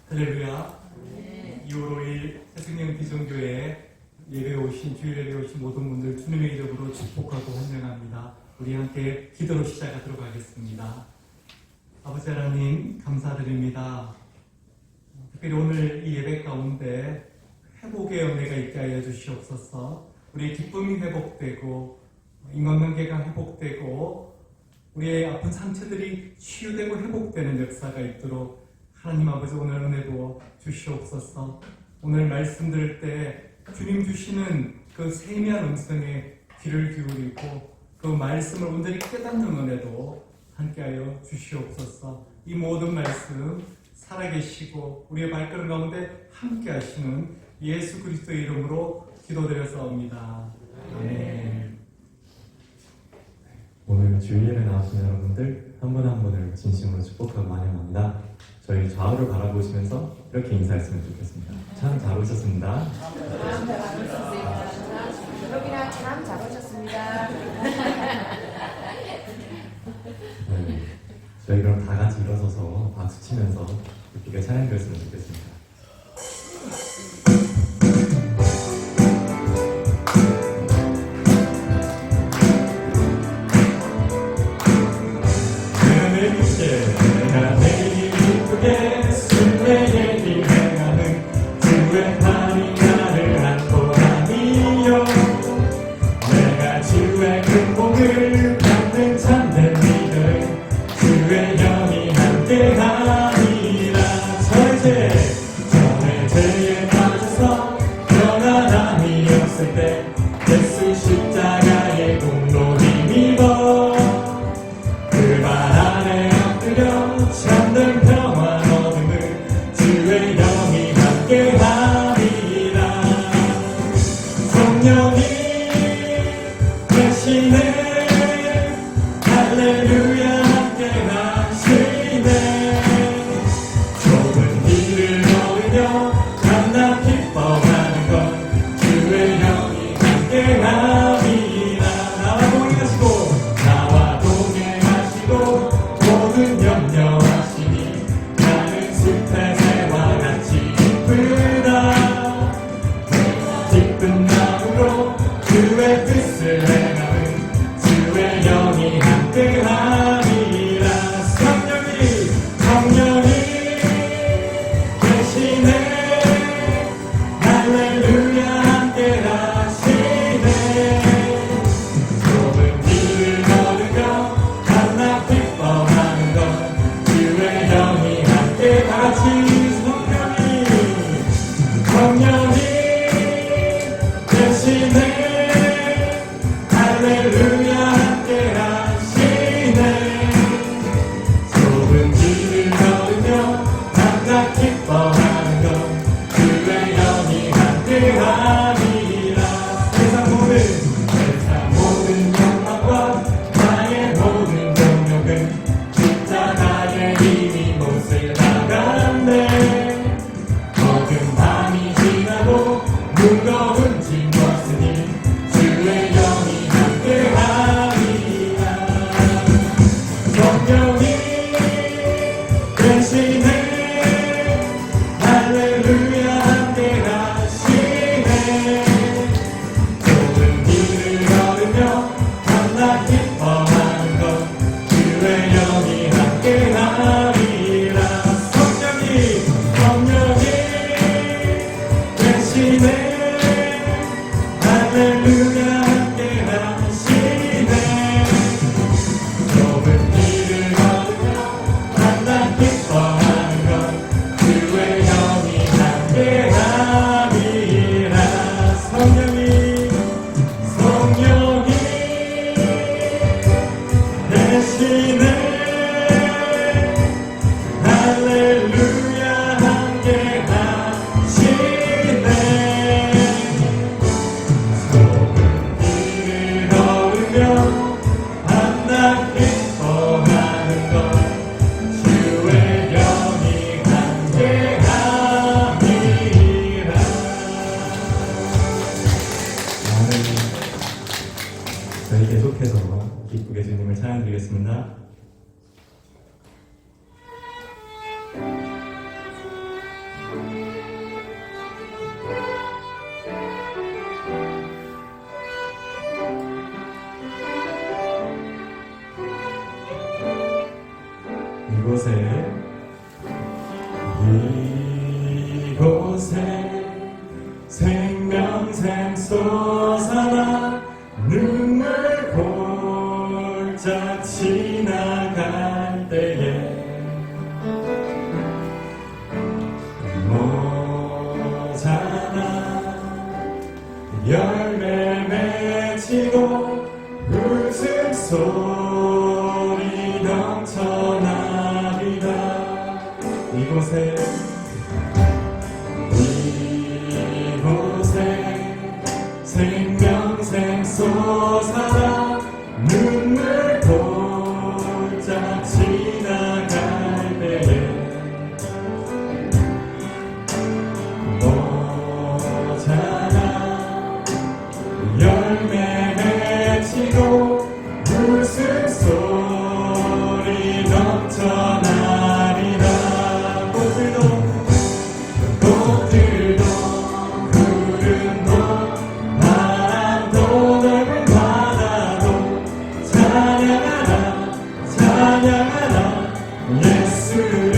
할렐루야. 2월 5일 새생명 비전교회 예배에 오신 주일 예배에 오신 모든 분들 주님의 이름으로 축복하고 환영합니다. 우리 함께 기도로 시작하도록 하겠습니다. 아버지 하나님 감사드립니다. 특별히 오늘 이 예배 가운데 회복의 은혜가 있게 하여 주시옵소서. 우리의 기쁨이 회복되고 인간관계가 회복되고 우리의 아픈 상처들이 치유되고 회복되는 역사가 있도록 하나님 아버지 오늘 은혜 부어 주시옵소서. 오늘 말씀 들을 때 주님 주시는 그 세미한 음성에 귀를 기울이고 그 말씀을 온전히 깨닫는 은혜도 함께하여 주시옵소서. 이 모든 말씀 살아계시고 우리의 발걸음 가운데 함께하시는 예수 그리스도의 이름으로 기도드렸사옵니다. 아멘. 오늘 주일 예배 나오신 여러분들 한 분 한 분을 진심으로 축복하고 환영합니다. 저희 좌우를 바라보시면서 이렇게 인사했으면 좋겠습니다. 참 잘 오셨습니다. 여러분이랑 참 잘 오셨습니다. 네, 저희 그럼 다 같이 일어서서 박수 치면서 예쁘게 찬양드렸으면 좋겠습니다. 기뻐하는 것 주의 영이 함께하리. 이곳에 생명샘 솟아나 눈물 골짝 지나갈 때에 모자라 열매 맺히고 웃음소리 넘쳐나리다. 이곳에 생명샘 솟아나 눈물 골짝 지나갈 때에 모자라 열매 맺히고 웃음소리 넘쳐나리라. 꽃들도 구름도 바람도 넓은 바다도 찬양하라 찬양하라 예수를.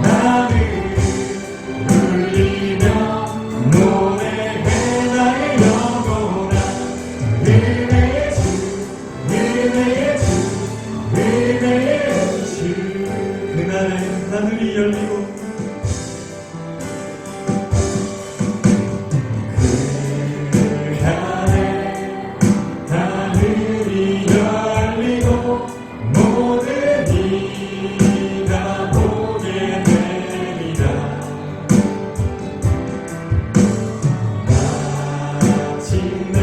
하늘을 울리며 노래해 나의 영혼아 은혜의 주 은혜의 주 은혜의 주. 그날에 하늘이 열리고 모든 이가 보게 되리라. 마침내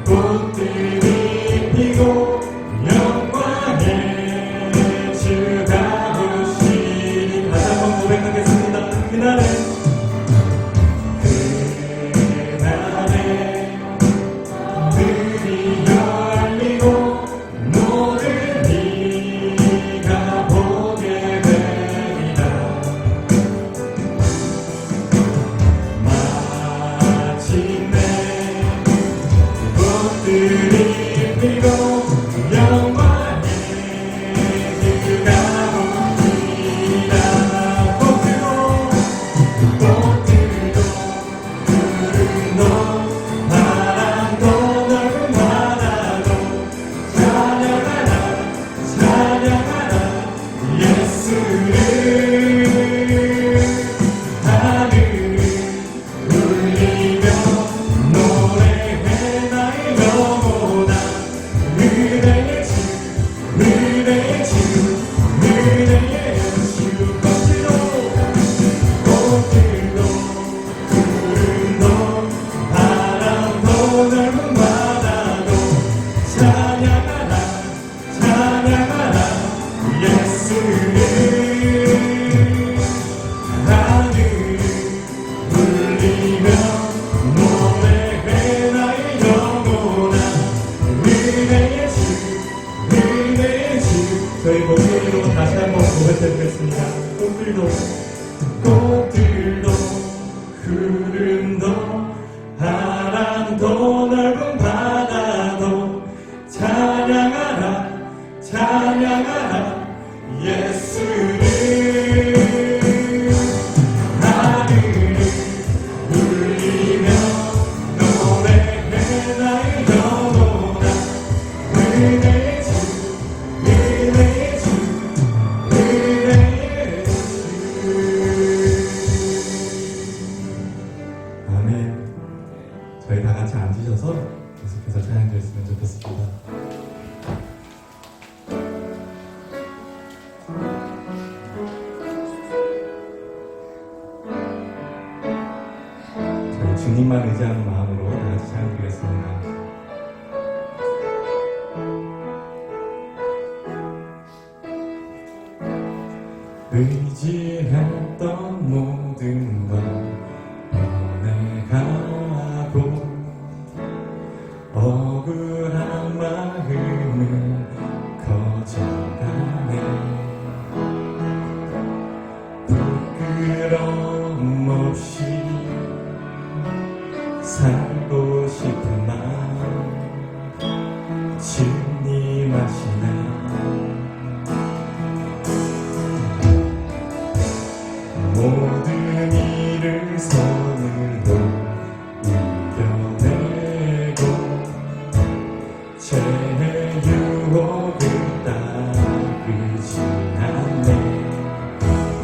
꽃들이 피고 영광의 주가 오시니. 다시 한번 고백하겠습니다. 그날에 들이 열리고 모든 이가 보게 되리라. 마침내 꽃들이 피고 영광의 주가 오시리라. 꽃들도 구름도 바람도 넓은 바다도 찬양하라 찬양하라 예수를. 하늘을 울리며 노래해 나의 영혼아 은혜의 주 은혜의 주 은혜의 주. 꽃들도 구름도 바람도 넓은 바다도 찬양하라 찬양하라 예수를. 하늘을 울리며 노래해 나의 영혼아 은혜의 주 은혜의 주. 저희 목소리로 다시 한번 고백해보겠습니다. 꽃들도 구름도 바람도 넓은 바다도 찬양하라 찬양하라 예수를. 하늘을 울리며 노래해 나의 영혼아 은혜의 주 은혜의 주 은혜의 주. 아멘. 저희 다 같이 앉으셔서 계속해서 찬양 드렸으면 좋겠습니다. 저희 주님만 의지하는 마음으로 다 같이 찬양 드리겠습니다. 의지했던 모든 걸 떠내가고 억울한 마음은 커져가네. 부끄러움 없이 살고 싶은 마음 주님 임하시네. 모든 일을 손으로 이겨내고 죄의 유혹을 따르지 않네.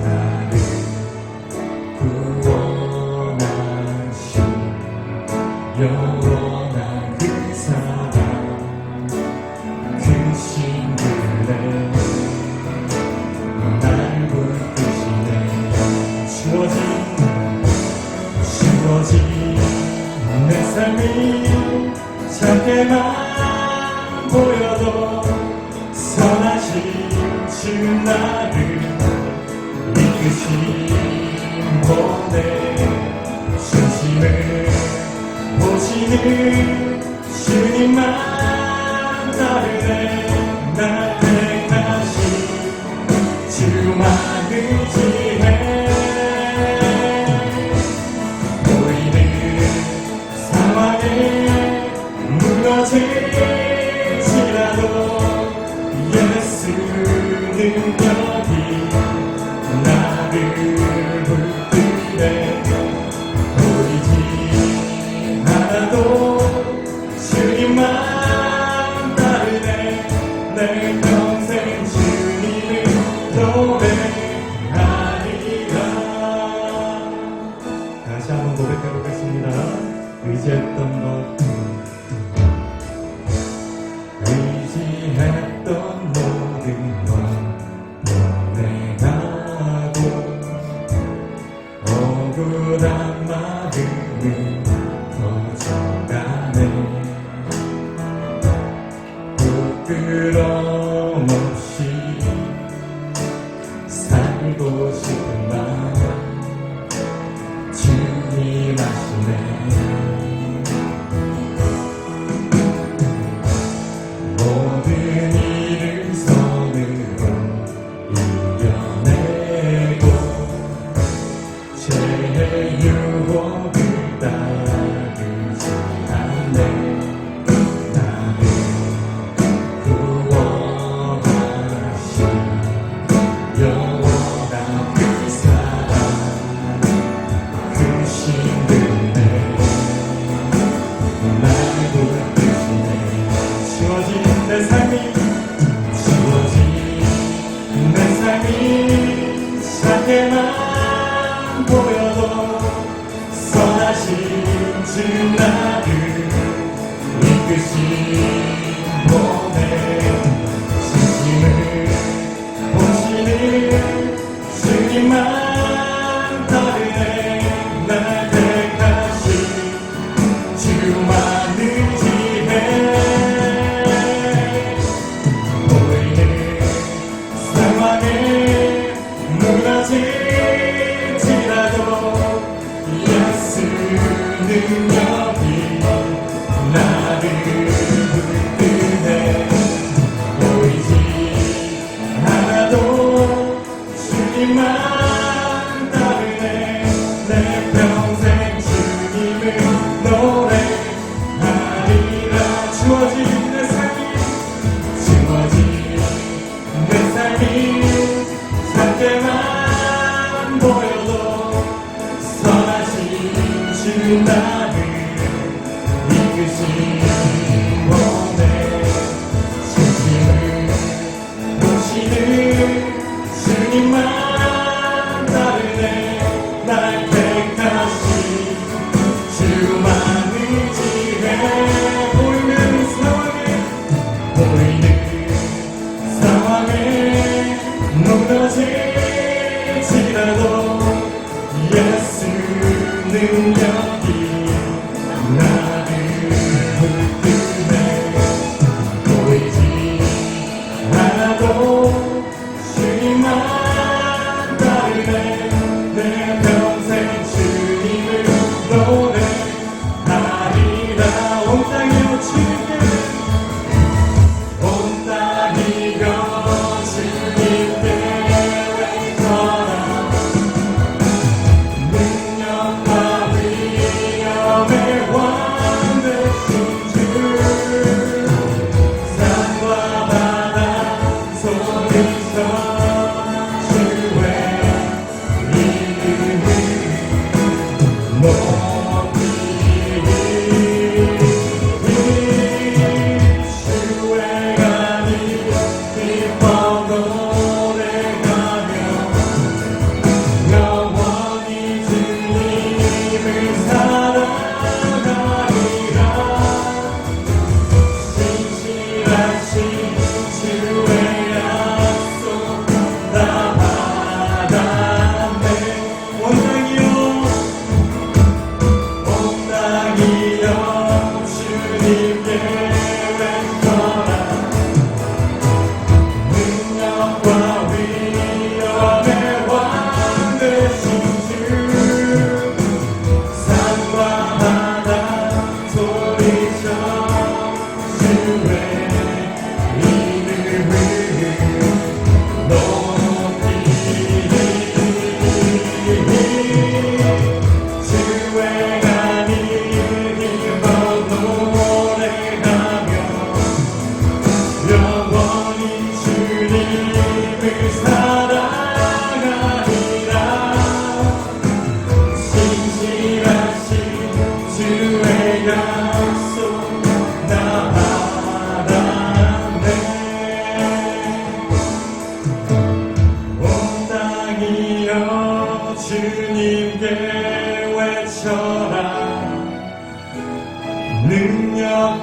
나를 구원하신 영원한 그 사랑, 그 신들의 날 붙드시네. 주어진 내 삶이 작게만 보여도 선하신 주 나를 이끄신 본의 중심을 보시는 주님만 따르네. 날 택하신 주만을 지혜 보이는 상황에 무너질지라도 예수 능력이 나를 붙드네. 보이지 않아도 주님만 따르네. 내 평생 주님을 노래하리라. 다시 한번 고백해 보겠습니다. 의지했던 것, 의지했던 모든 것 보내가고 억울한 마음은 터져가네. 부끄럼 없이 살고 싶은 마음 주님 아시네. 모든 일을 손으로 이겨내고 죄의 유혹을 따르지 않네. 나를 구원하신 영원한 그 사랑, 그 신들의 날 붙드시네. 주어진 내 삶이 작게만 보여도 선하신 주 나를 이끄신 몸의 중심을 보시는 주님만 따르네. 날 택하신 주만을 지혜 보이는 상황에 무너질지라도 예수 능력이 나를 붙드네. 보이지 않아도 주님만 따르네. 내 평생 주님을 노래하리라. 주어진 내 삶이 작게만 보여도 선하신 주 나를 이끄신 몸의 중심을 보시는 주님만 따르네. 날 택하신 주만을 지혜 보이는 상황에 무너질지라도 예수 능력이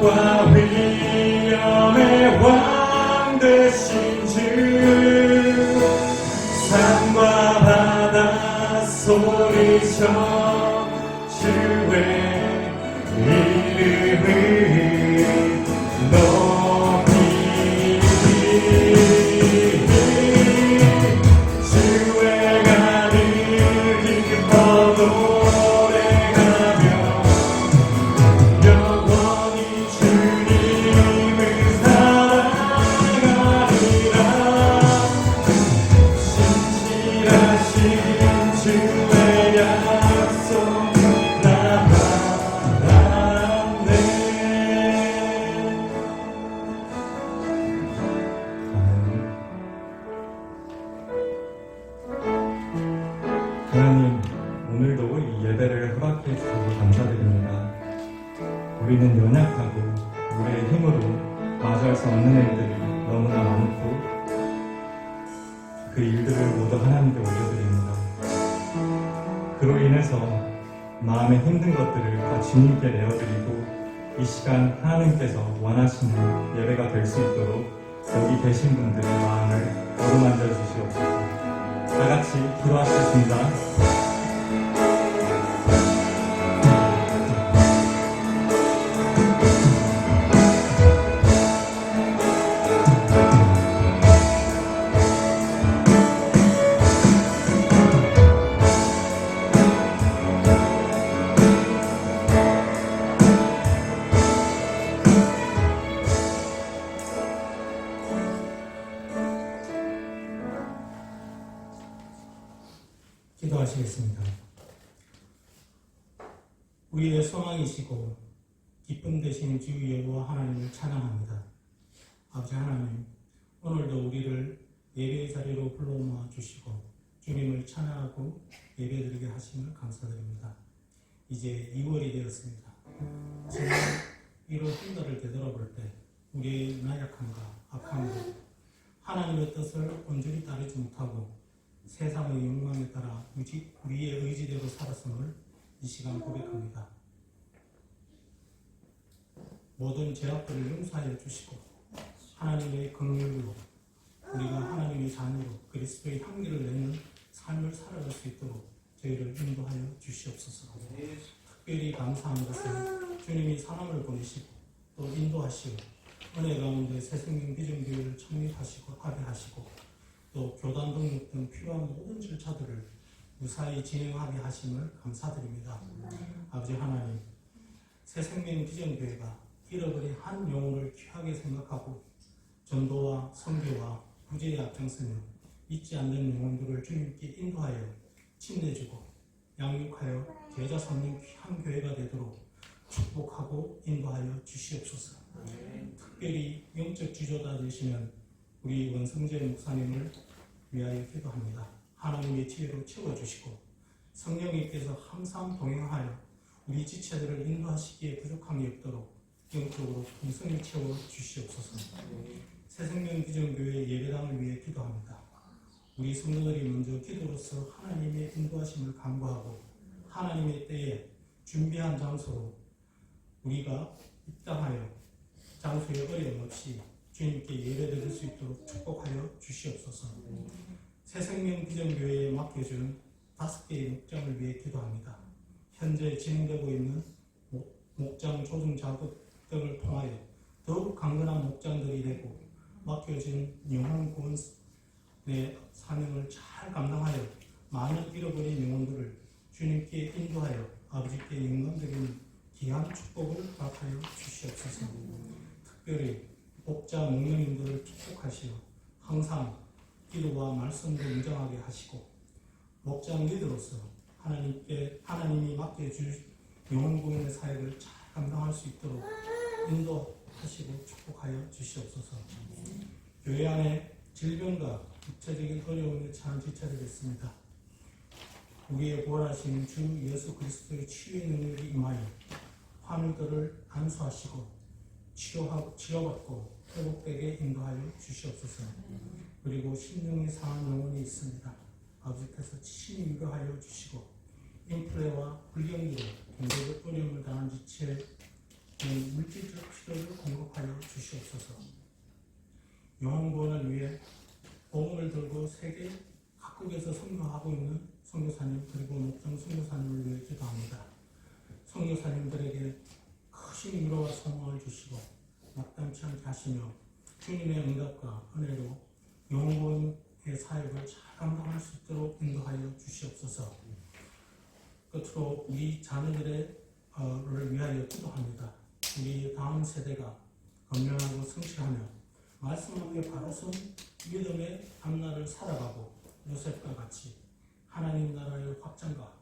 능력과 위엄의 왕 되신 주, 산과 바다 소리쳐 주의 이름을 높이 주의 간을 기뻐 노래하며 영원히 주님을 사랑하리라. 신실하신 주의 약속 나 바랐네. 하나님, 오늘도 이 예배를 허락해 주셔서 감사드립니다. 우리는 연약하고 우리의 힘으로 마주할 수 없는 일들이 너무나 많고 그 일들을 모두 하나님께 올려드립니다. 그로 인해서 마음에 힘든 것들을 다 주님께 내어드리고 이 시간 하나님께서 원하시는 예배가 될 수 있도록 여기 계신 분들의 마음을 어루만져 주시옵소서. 다 같이 기도하시겠습니다. 기도하시겠습니다. 우리의 소망이시고 기쁨 되시는 주 여호와 하나님을 찬양합니다. 아버지 하나님, 오늘도 우리를 예배의 자리로 불러 모아 주시고 주님을 찬양하고 예배드리게 하심을 감사드립니다. 이제 2월이 되었습니다. 정말 이로 한 달을 되돌아볼 때 우리의 나약함과 악함으로 하나님의 뜻을 온전히 따르지 못하고 세상의 욕망에 따라 우리의 의지대로 살았음을 이 시간 고백합니다. 모든 죄악들을 용서하여 주시고 하나님의 긍휼로 우리가 하나님의 자녀로 그리스도의 향기를 내는 삶을 살아갈 수 있도록 저희를 인도하여 주시옵소서. 특별히 감사한 것은 주님이 사람을 보내시고 또 인도하시고 은혜 가운데 새생명 비전교회를 창립하시고 합의하시고 또 교단 등록 등 필요한 모든 절차들을 무사히 진행하게 하심을 감사드립니다. 아버지 하나님, 새생명 비전교회가 잃어버린 한 영혼을 귀하게 생각하고 전도와 선교와 구제에 앞장서며 잊지 않는 영혼들을 주님께 인도하여 침례주고 양육하여 제자 삼는 귀한 교회가 되도록 축복하고 인도하여 주시옵소서. 특별히 영적 지도자 되시는 우리 원성재 목사님을 위하여 기도합니다. 하나님의 지혜로 채워주시고 성령님께서 항상 동행하여 우리 지체들을 인도하시기에 부족함이 없도록 영적으로 풍성히 채워주시옵소서. 새생명 비전교회 예배당을 위해 기도합니다. 우리 성도들이 먼저 기도로서 하나님의 인도하심을 간구하고 하나님의 때에 준비한 장소로 우리가 입당하여 장소에 어려움 없이 주님께 예배드릴 수 있도록 축복하여 주시옵소서. 새생명 비전교회에 맡겨준 5개의 목장을 위해 기도합니다. 현재 진행되고 있는 목장 조정 작업 등을 통하여 더욱 강건한 목장들이 되고 맡겨진 영혼 구원의 사명을 잘 감당하여 많은 잃어버린 영혼들을 주님께 인도하여 아버지께 영광드리는 귀한 축복을 허락하여 주시옵소서. 특별히 목자 목령님들을 축복하시어 항상 기도와 말씀으로 인정하게 하시고 목장 리더로서 하나님이 맡겨줄 영혼 구원의 사역을 잘 감당할 수 있도록 인도하시고 축복하여 주시옵소서. 교회 안에 질병과 육체적인 어려움에 처한 지체들이 있습니다. 우리의 구원하신 주 예수 그리스도의 치유의 능력이 임하여 환우들을 안수하시고 치료받고 회복되게 인도하여 주시옵소서. 그리고 심령이 상한 영혼이 있습니다. 아버지께서 친히 위로하여 주시고 인플레와 불경기로 경제적 어려움을 당한 지체 물질적 필요를 공급하여 주시옵소서. 영혼구원을 위해 복음을 들고 세계 각국에서 선교하고 있는 선교사님 그리고 목장 선교사님을 위해 기도합니다. 선교사님들에게 크신 위로와 소망을 주시고 마땅치 않게 하시며 주님의 응답과 은혜로 영혼구원의 사역을 잘 감당할 수 있도록 인도하여 주시옵소서. 끝으로 우리 자녀들을 위하여 기도합니다. 우리 다음 세대가 건강하고 성실하며 말씀 앞에 바로 선 믿음의 앞날을 살아가고 요셉과 같이 하나님 나라의 확장과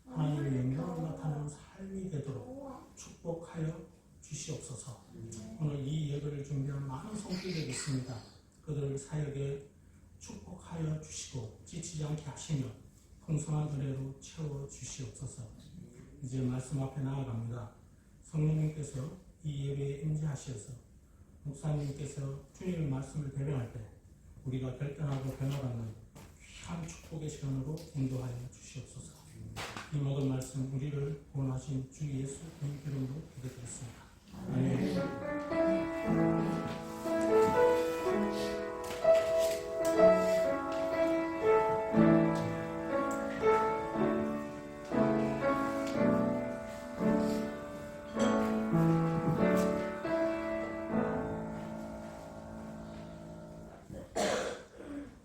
하나님의 영광을 나타내는 삶이 되도록 축복하여 주시옵소서. 오늘 이 예배를 준비한 많은 손길들이 있습니다. 그들 사역에 축복하여 주시고 지치지 않게 하시며 풍성한 은혜로 채워 주시옵소서. 이제 말씀 앞에 나아갑니다. 성령님께서 이 예배에 임재하셔서 목사님께서 주님의 말씀을 대변할 때 우리가 결단하고 변화받는 귀한 축복의 시간으로 인도하여 주시옵소서. 이 모든 말씀 우리를 구원하신 주 예수 그리스도의 이름으로 기도드렸습니다. 아멘.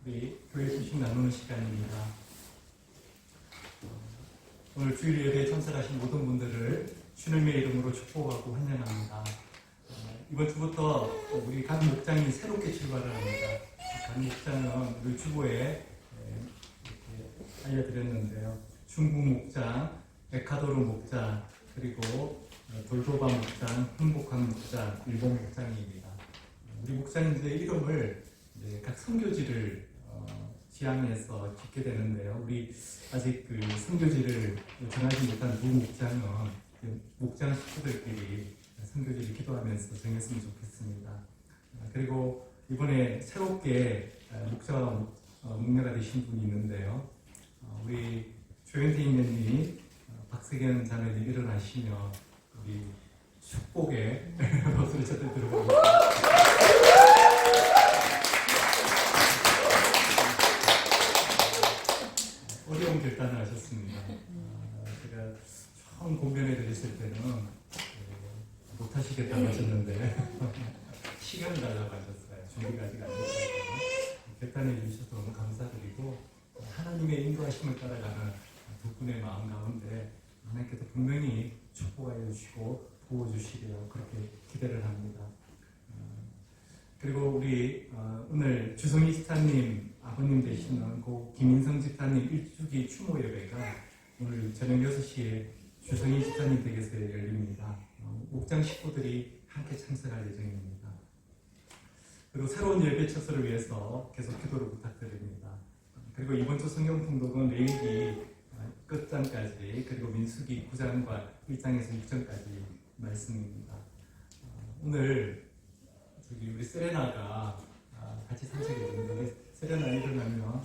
우리 교회 소식 나누는 시간입니다. 오늘 주일 예배에 참석하신 모든 분들을 주님의 이름으로 축복하고 환영합니다. 이번 주부터 우리 각 목장이 새롭게 출발을 합니다. 각 목장은 우리 주보에 이렇게 알려드렸는데요. 중국 목장, 에콰도르 목장, 그리고 돌도바 목장, 흥복한 목장, 일본 목장입니다. 우리 목장인들의 이름을 각 선교지를 지향해서 짓게 되는데요. 우리 아직 그 선교지를 정하지 못한 두 목장은 목장 식구들끼리 선교지를 기도하면서 정했으면 좋겠습니다. 그리고 이번에 새롭게 목사가 목례가 되신 분이 있는데요. 우리 조현태 임원님이 박세경 자매님 일어나시며 우리 축복의 박수를 쳐들 들어봅니다. 어려운 결단을 하셨습니다. 제가 처음 공변에 드렸을 때는 못하시겠다고 하셨는데 시간을 달라고 하셨어요. 준비가 아직 안 됐어요. 결단해 주셔서 너무 감사드리고 하나님의 인도하심을 따라가는 두 분의 마음 가운데 하나님께서 분명히 축복하여 주시고 도와주시리라 그렇게 기대를 합니다. 그리고 우리 오늘 주성희 집사님 아버님 되시는 고 김인성 집사님 일주기 추모 예배가 오늘 저녁 6시에 주성희 집사님 댁에서 열립니다. 목장 식구들이 함께 참석할 예정입니다. 그리고 새로운 예배 처소를 위해서 계속 기도를 부탁드립니다. 그리고 이번 주 성경 통독은 레위기 끝장까지 그리고 민수기 9장과 1장에서 6장까지 말씀입니다. 오늘 우리 세레나가 같이 산책해 주는데 세레나 일어나면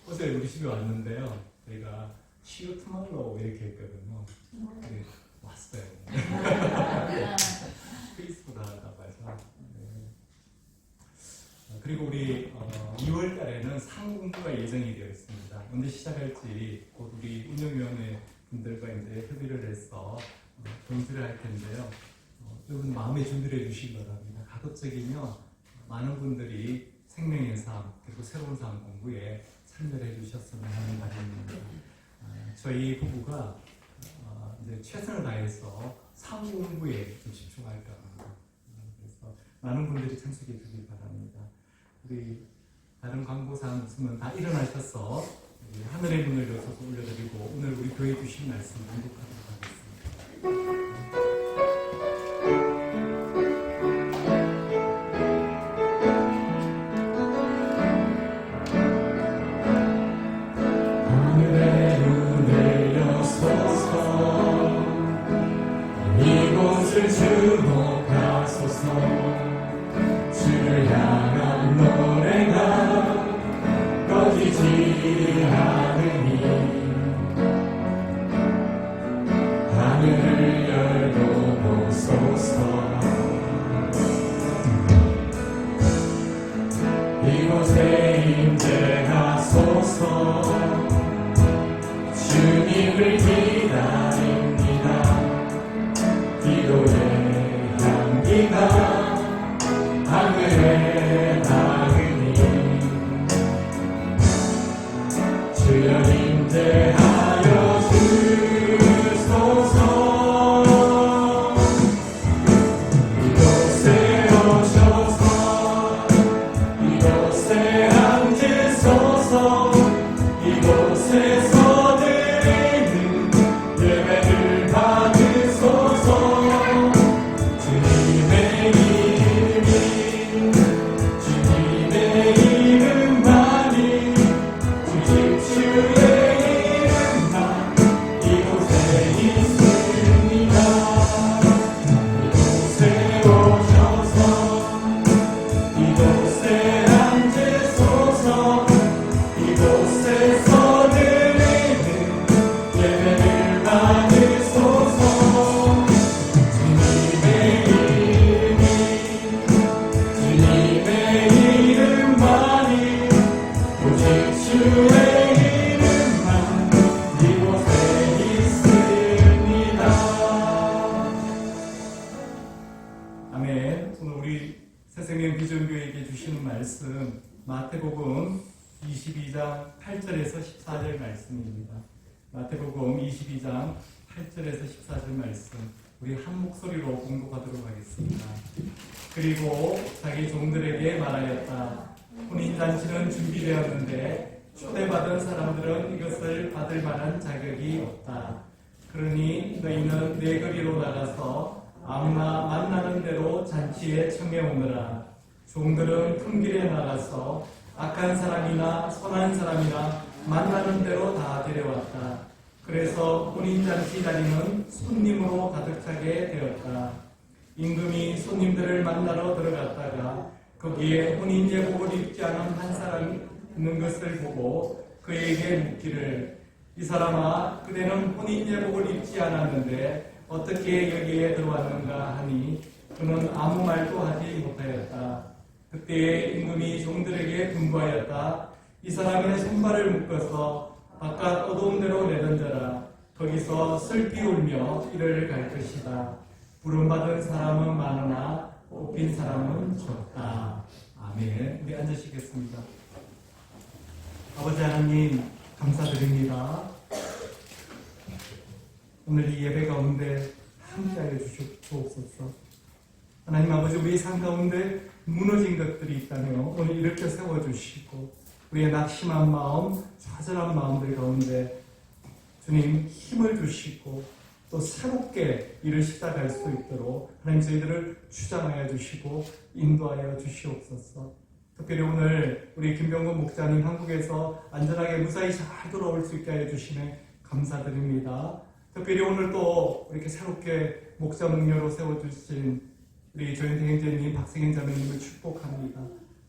어제 우리 집에 왔는데요. 저희가 See you tomorrow 이렇게 했거든요. 네, 왔어요. 페이스북 나가봐서. 네. 그리고 우리 2월 달에는 상공부가 예정이 되어 있습니다. 언제 시작할지 곧 우리 운영위원회 분들과 이제 협의를 해서 공지를 할 텐데요. 여러분 마음의 준비를 해주시기 바랍니다. 가급적이면 많은 분들이 생명의 삶 그리고 새로운 삶 공부에 참여를 해주셨으면 하는 바람입니다. 저희 부부가 이제 최선을 다해서 삶 공부에 좀 집중할까 합니다. 그래서 많은 분들이 참석해 주길 바랍니다. 우리 다른 광고사항 없으면 다 일어나셔서 하늘의 문을 열어서 올려드리고 오늘 우리 교회 주신 말씀 공독하도록 하겠습니다. 하늘의 문을 여소서 이곳을 주목하소서 주를 향한 노래가 꺼지지 않으니 이곳에 임재하소서. 주님을 기다립니다. 기도의 향기가 하늘에 닿으니 주여 임재하여 주소서. 이곳에 오셔서 이곳에 앉으소서. 이곳에서 드리는 예배를 받으소서. 주님의 이름만이 주의 이름만 이곳에 있습니다. 이곳에 오셔서 이곳에 앉으소서. 이곳에서 드리는 예배를 받으소서. 주님의 이름만이 오직 주의 이름만 이곳에 있습니다. 아멘. 오늘 우리 새생명 비전교회에게 주시는 말씀 마태복음 22장 8절에서 14절 말씀입니다. 마태복음 22장 8절에서 14절 말씀 우리 한 목소리로 공독하도록 하겠습니다. 그리고 자기 종들에게 말하였다. 혼인잔치는 준비되었는데 초대받은 사람들은 이것을 받을 만한 자격이 없다. 그러니 너희는 내 거리로 나가서 아무나 만나는 대로 잔치에 청해오느라. 종들은 큰 길에 나가서 악한 사람이나 선한 사람이나 만나는 대로 다 데려왔다. 그래서 혼인잔치 자리는 손님으로 가득 차게 되었다. 임금이 손님들을 만나러 들어갔다가 거기에 혼인 예복을 입지 않은 한 사람이 있는 것을 보고 그에게 묻기를 이 사람아 그대는 혼인 예복을 입지 않았는데 어떻게 여기에 들어왔는가 하니 그는 아무 말도 하지 못하였다. 그때 임금이 종들에게 분부하였다. 이 사람의 손발을 묶어서 바깥 어두운 데로 내던져라. 거기서 슬피 울며 이를 갈 것이다. 부름받은 사람은 많으나 뽑힌 사람은 적다. 아멘. 우리 앉으시겠습니다. 아버지 하나님 감사드립니다. 오늘 이 예배 가운데 함께하여 주시옵소서. 하나님 아버지 우리 삶 가운데 무너진 것들이 있다면 오늘 이렇게 세워주시고 우리의 낙심한 마음, 좌절한 마음들 가운데 주님 힘을 주시고 또 새롭게 일을 시작할 수 있도록 하나님 저희들을 주장하여 주시고 인도하여 주시옵소서. 특별히 오늘 우리 김병건 목사님 한국에서 안전하게 무사히 잘 돌아올 수 있게 하여 주시네 감사드립니다. 특별히 오늘 또 이렇게 새롭게 목자 목녀로 세워주신 우리 조현태 형제님, 박승현 자매님을 축복합니다.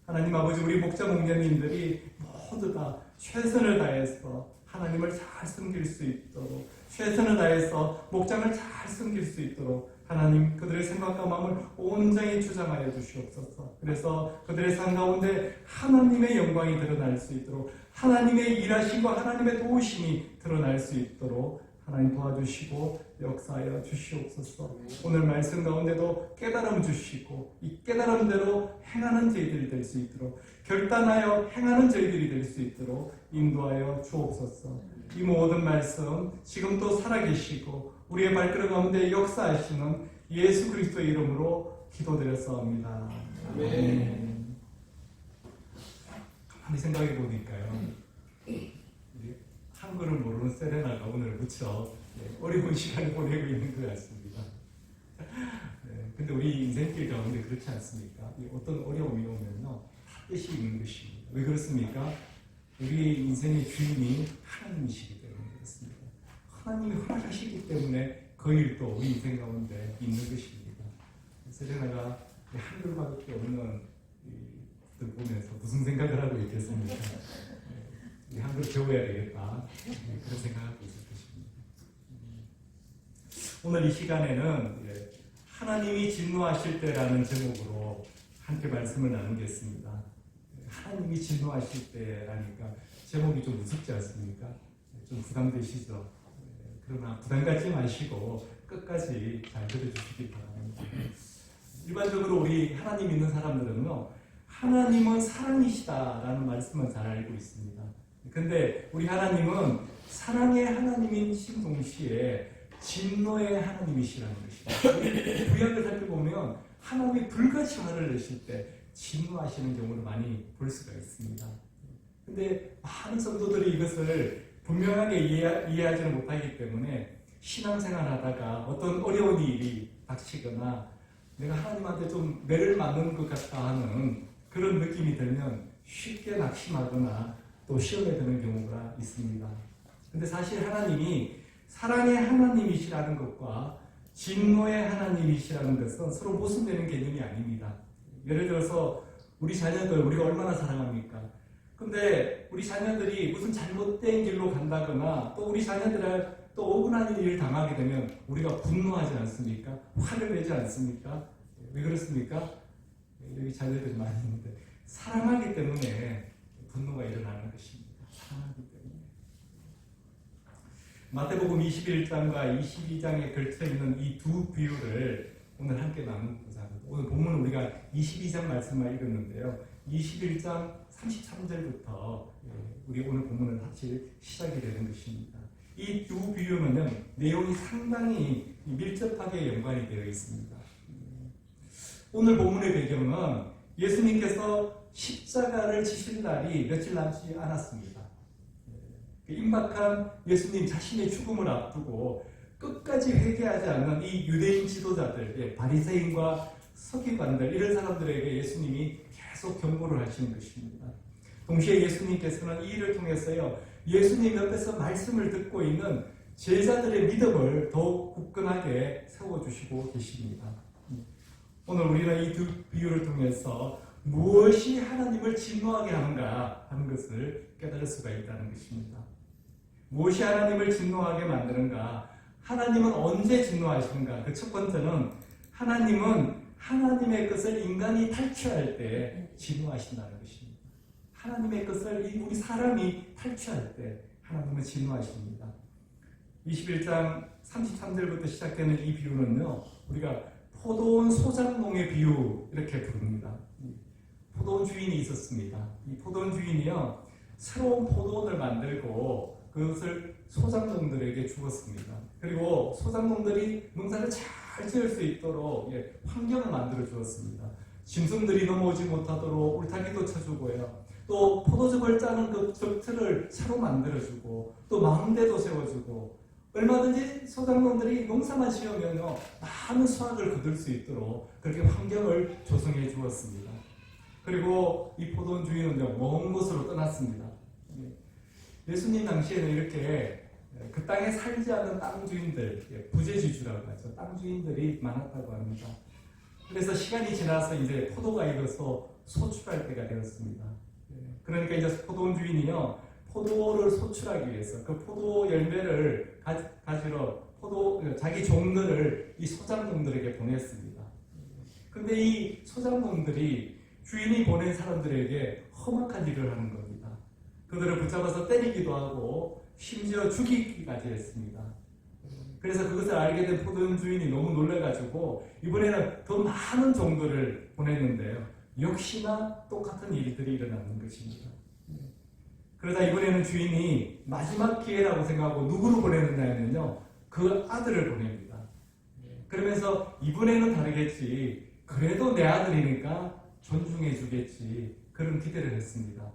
하나님 아버지 우리 목자 목녀님들이 모두 다 최선을 다해서 하나님을 잘 섬길 수 있도록 최선을 다해서 목장을 잘 섬길 수 있도록 하나님 그들의 생각과 마음을 온전히 주장하여 주시옵소서. 그래서 그들의 삶 가운데 하나님의 영광이 드러날 수 있도록 하나님의 일하심과 하나님의 도우심이 드러날 수 있도록 하나님 도와주시고 역사하여 주시옵소서. 오늘 말씀 가운데도 깨달음 주시고 이 깨달음대로 행하는 저희들이 될 수 있도록 결단하여 행하는 저희들이 될 수 있도록 인도하여 주옵소서. 이 모든 말씀 지금도 살아계시고 우리의 발걸음 가운데 역사하시는 예수 그리스도의 이름으로 기도드렸사옵니다. 아멘. 가만히 생각해 보니까요. 한글을 모르는 세레나가 오늘 무척 어려운 시간을 보내고 있는 것 같습니다. 근데 우리 인생길 가운데 그렇지 않습니까? 어떤 어려움이 오면요, 뜻이 있는 것입니다. 왜 그렇습니까? 우리 인생의 주인이 하나님이시기 때문에 그렇습니다. 하나님이 허락하시기 때문에 그 일도 우리 인생 가운데 있는 것입니다. 세레나가 한글밖에 없는 들 보면서 무슨 생각을 하고 있겠습니까? 한글 배워야 되겠다. 그런 생각하고 있을 것입니다. 오늘 이 시간에는 하나님이 진노하실 때라는 제목으로 함께 말씀을 나누겠습니다. 하나님이 진노하실 때라니까 제목이 좀 무섭지 않습니까? 좀 부담되시죠? 그러나 부담 갖지 마시고 끝까지 잘 들어주시기 바랍니다. 일반적으로 우리 하나님 믿는 사람들은요, 하나님은 사랑이시다라는 말씀은 잘 알고 있습니다. 근데 우리 하나님은 사랑의 하나님이신 동시에 진노의 하나님이시라는 것입니다. 구약을 살펴보면 하나님이 불같이 화를 내실 때 진노하시는 경우를 많이 볼 수가 있습니다. 근데 많은 성도들이 이것을 분명하게 이해하지는 못하기 때문에 신앙생활 하다가 어떤 어려운 일이 닥치거나 내가 하나님한테 좀 매를 맞는 것 같다 하는 그런 느낌이 들면 쉽게 낙심하거나 또 시험에 드는 경우가 있습니다. 근데 사실 하나님이 사랑의 하나님이시라는 것과 진노의 하나님이시라는 것은 서로 모순되는 개념이 아닙니다. 예를 들어서 우리 자녀들 우리가 얼마나 사랑합니까? 근데 우리 자녀들이 무슨 잘못된 길로 간다거나 또 우리 자녀들을 또 억울한 일을 당하게 되면 우리가 분노하지 않습니까? 화를 내지 않습니까? 왜 그렇습니까? 여기 자녀들이 많이 있는데 사랑하기 때문에 분노가 일어나는 것입니다. 사랑하기 때문에. 마태복음 21장과 22장에 걸쳐있는 이 두 비유를 오늘 함께 나누고자 합니다. 오늘 본문은 우리가 22장 말씀만 읽었는데요. 21장 33절부터 우리 오늘 본문은 사실 시작이 되는 것입니다. 이 두 비유는요, 내용이 상당히 밀접하게 연관이 되어 있습니다. 오늘 본문의 배경은 예수님께서 십자가를 지실 날이 며칠 남지 않았습니다. 임박한 예수님 자신의 죽음을 앞두고 끝까지 회개하지 않는 이 유대인 지도자들, 바리새인과 서기관들, 이런 사람들에게 예수님이 계속 경고를 하시는 것입니다. 동시에 예수님께서는 이 일을 통해서요, 예수님 옆에서 말씀을 듣고 있는 제자들의 믿음을 더욱 굳건하게 세워주시고 계십니다. 오늘 우리는 이 두 비유를 통해서 무엇이 하나님을 진노하게 하는가 하는 것을 깨달을 수가 있다는 것입니다. 무엇이 하나님을 진노하게 만드는가? 하나님은 언제 진노하시는가? 그 첫 번째는 하나님은 하나님의 것을 인간이 탈취할 때 진노하신다는 것입니다. 하나님의 것을 우리 사람이 탈취할 때 하나님은 진노하십니다. 21장 33절부터 시작되는 이 비유는요, 우리가 포도원 소작농의 비유 이렇게 부릅니다. 포도원 주인이 있었습니다. 이 포도원 주인이요, 새로운 포도원을 만들고 그것을 소작농들에게 주었습니다. 그리고 소작농들이 농사를 잘 지을 수 있도록 환경을 만들어 주었습니다. 짐승들이 넘어오지 못하도록 울타리도 쳐주고요. 또 포도즙을 짜는 그 젖틀을 새로 만들어주고 또 망대도 세워주고 얼마든지 소작농들이 농사만 지으면요, 많은 수확을 거둘 수 있도록 그렇게 환경을 조성해 주었습니다. 그리고 이 포도원 주인은요, 먼 곳으로 떠났습니다. 예수님 당시에는 이렇게 그 땅에 살지 않는 땅 주인들, 부재지주라고 하죠. 땅 주인들이 많았다고 합니다. 그래서 시간이 지나서 이제 포도가 익어서 소출할 때가 되었습니다. 그러니까 이제 포도원 주인이요, 포도를 소출하기 위해서 그 포도 열매를 가지러 자기 종들을 이 소작농들에게 보냈습니다. 근데 이 소작농들이 주인이 보낸 사람들에게 험악한 일을 하는 겁니다. 그들을 붙잡아서 때리기도 하고 심지어 죽이기까지 했습니다. 그래서 그것을 알게 된 포도원 주인이 너무 놀라가지고 이번에는 더 많은 종들을 보냈는데요, 역시나 똑같은 일들이 일어나는 것입니다. 그러다 이번에는 주인이 마지막 기회라고 생각하고 누구를 보내느냐면요, 그 아들을 보냅니다. 그러면서 이번에는 다르겠지, 그래도 내 아들이니까 존중해 주겠지, 그런 기대를 했습니다.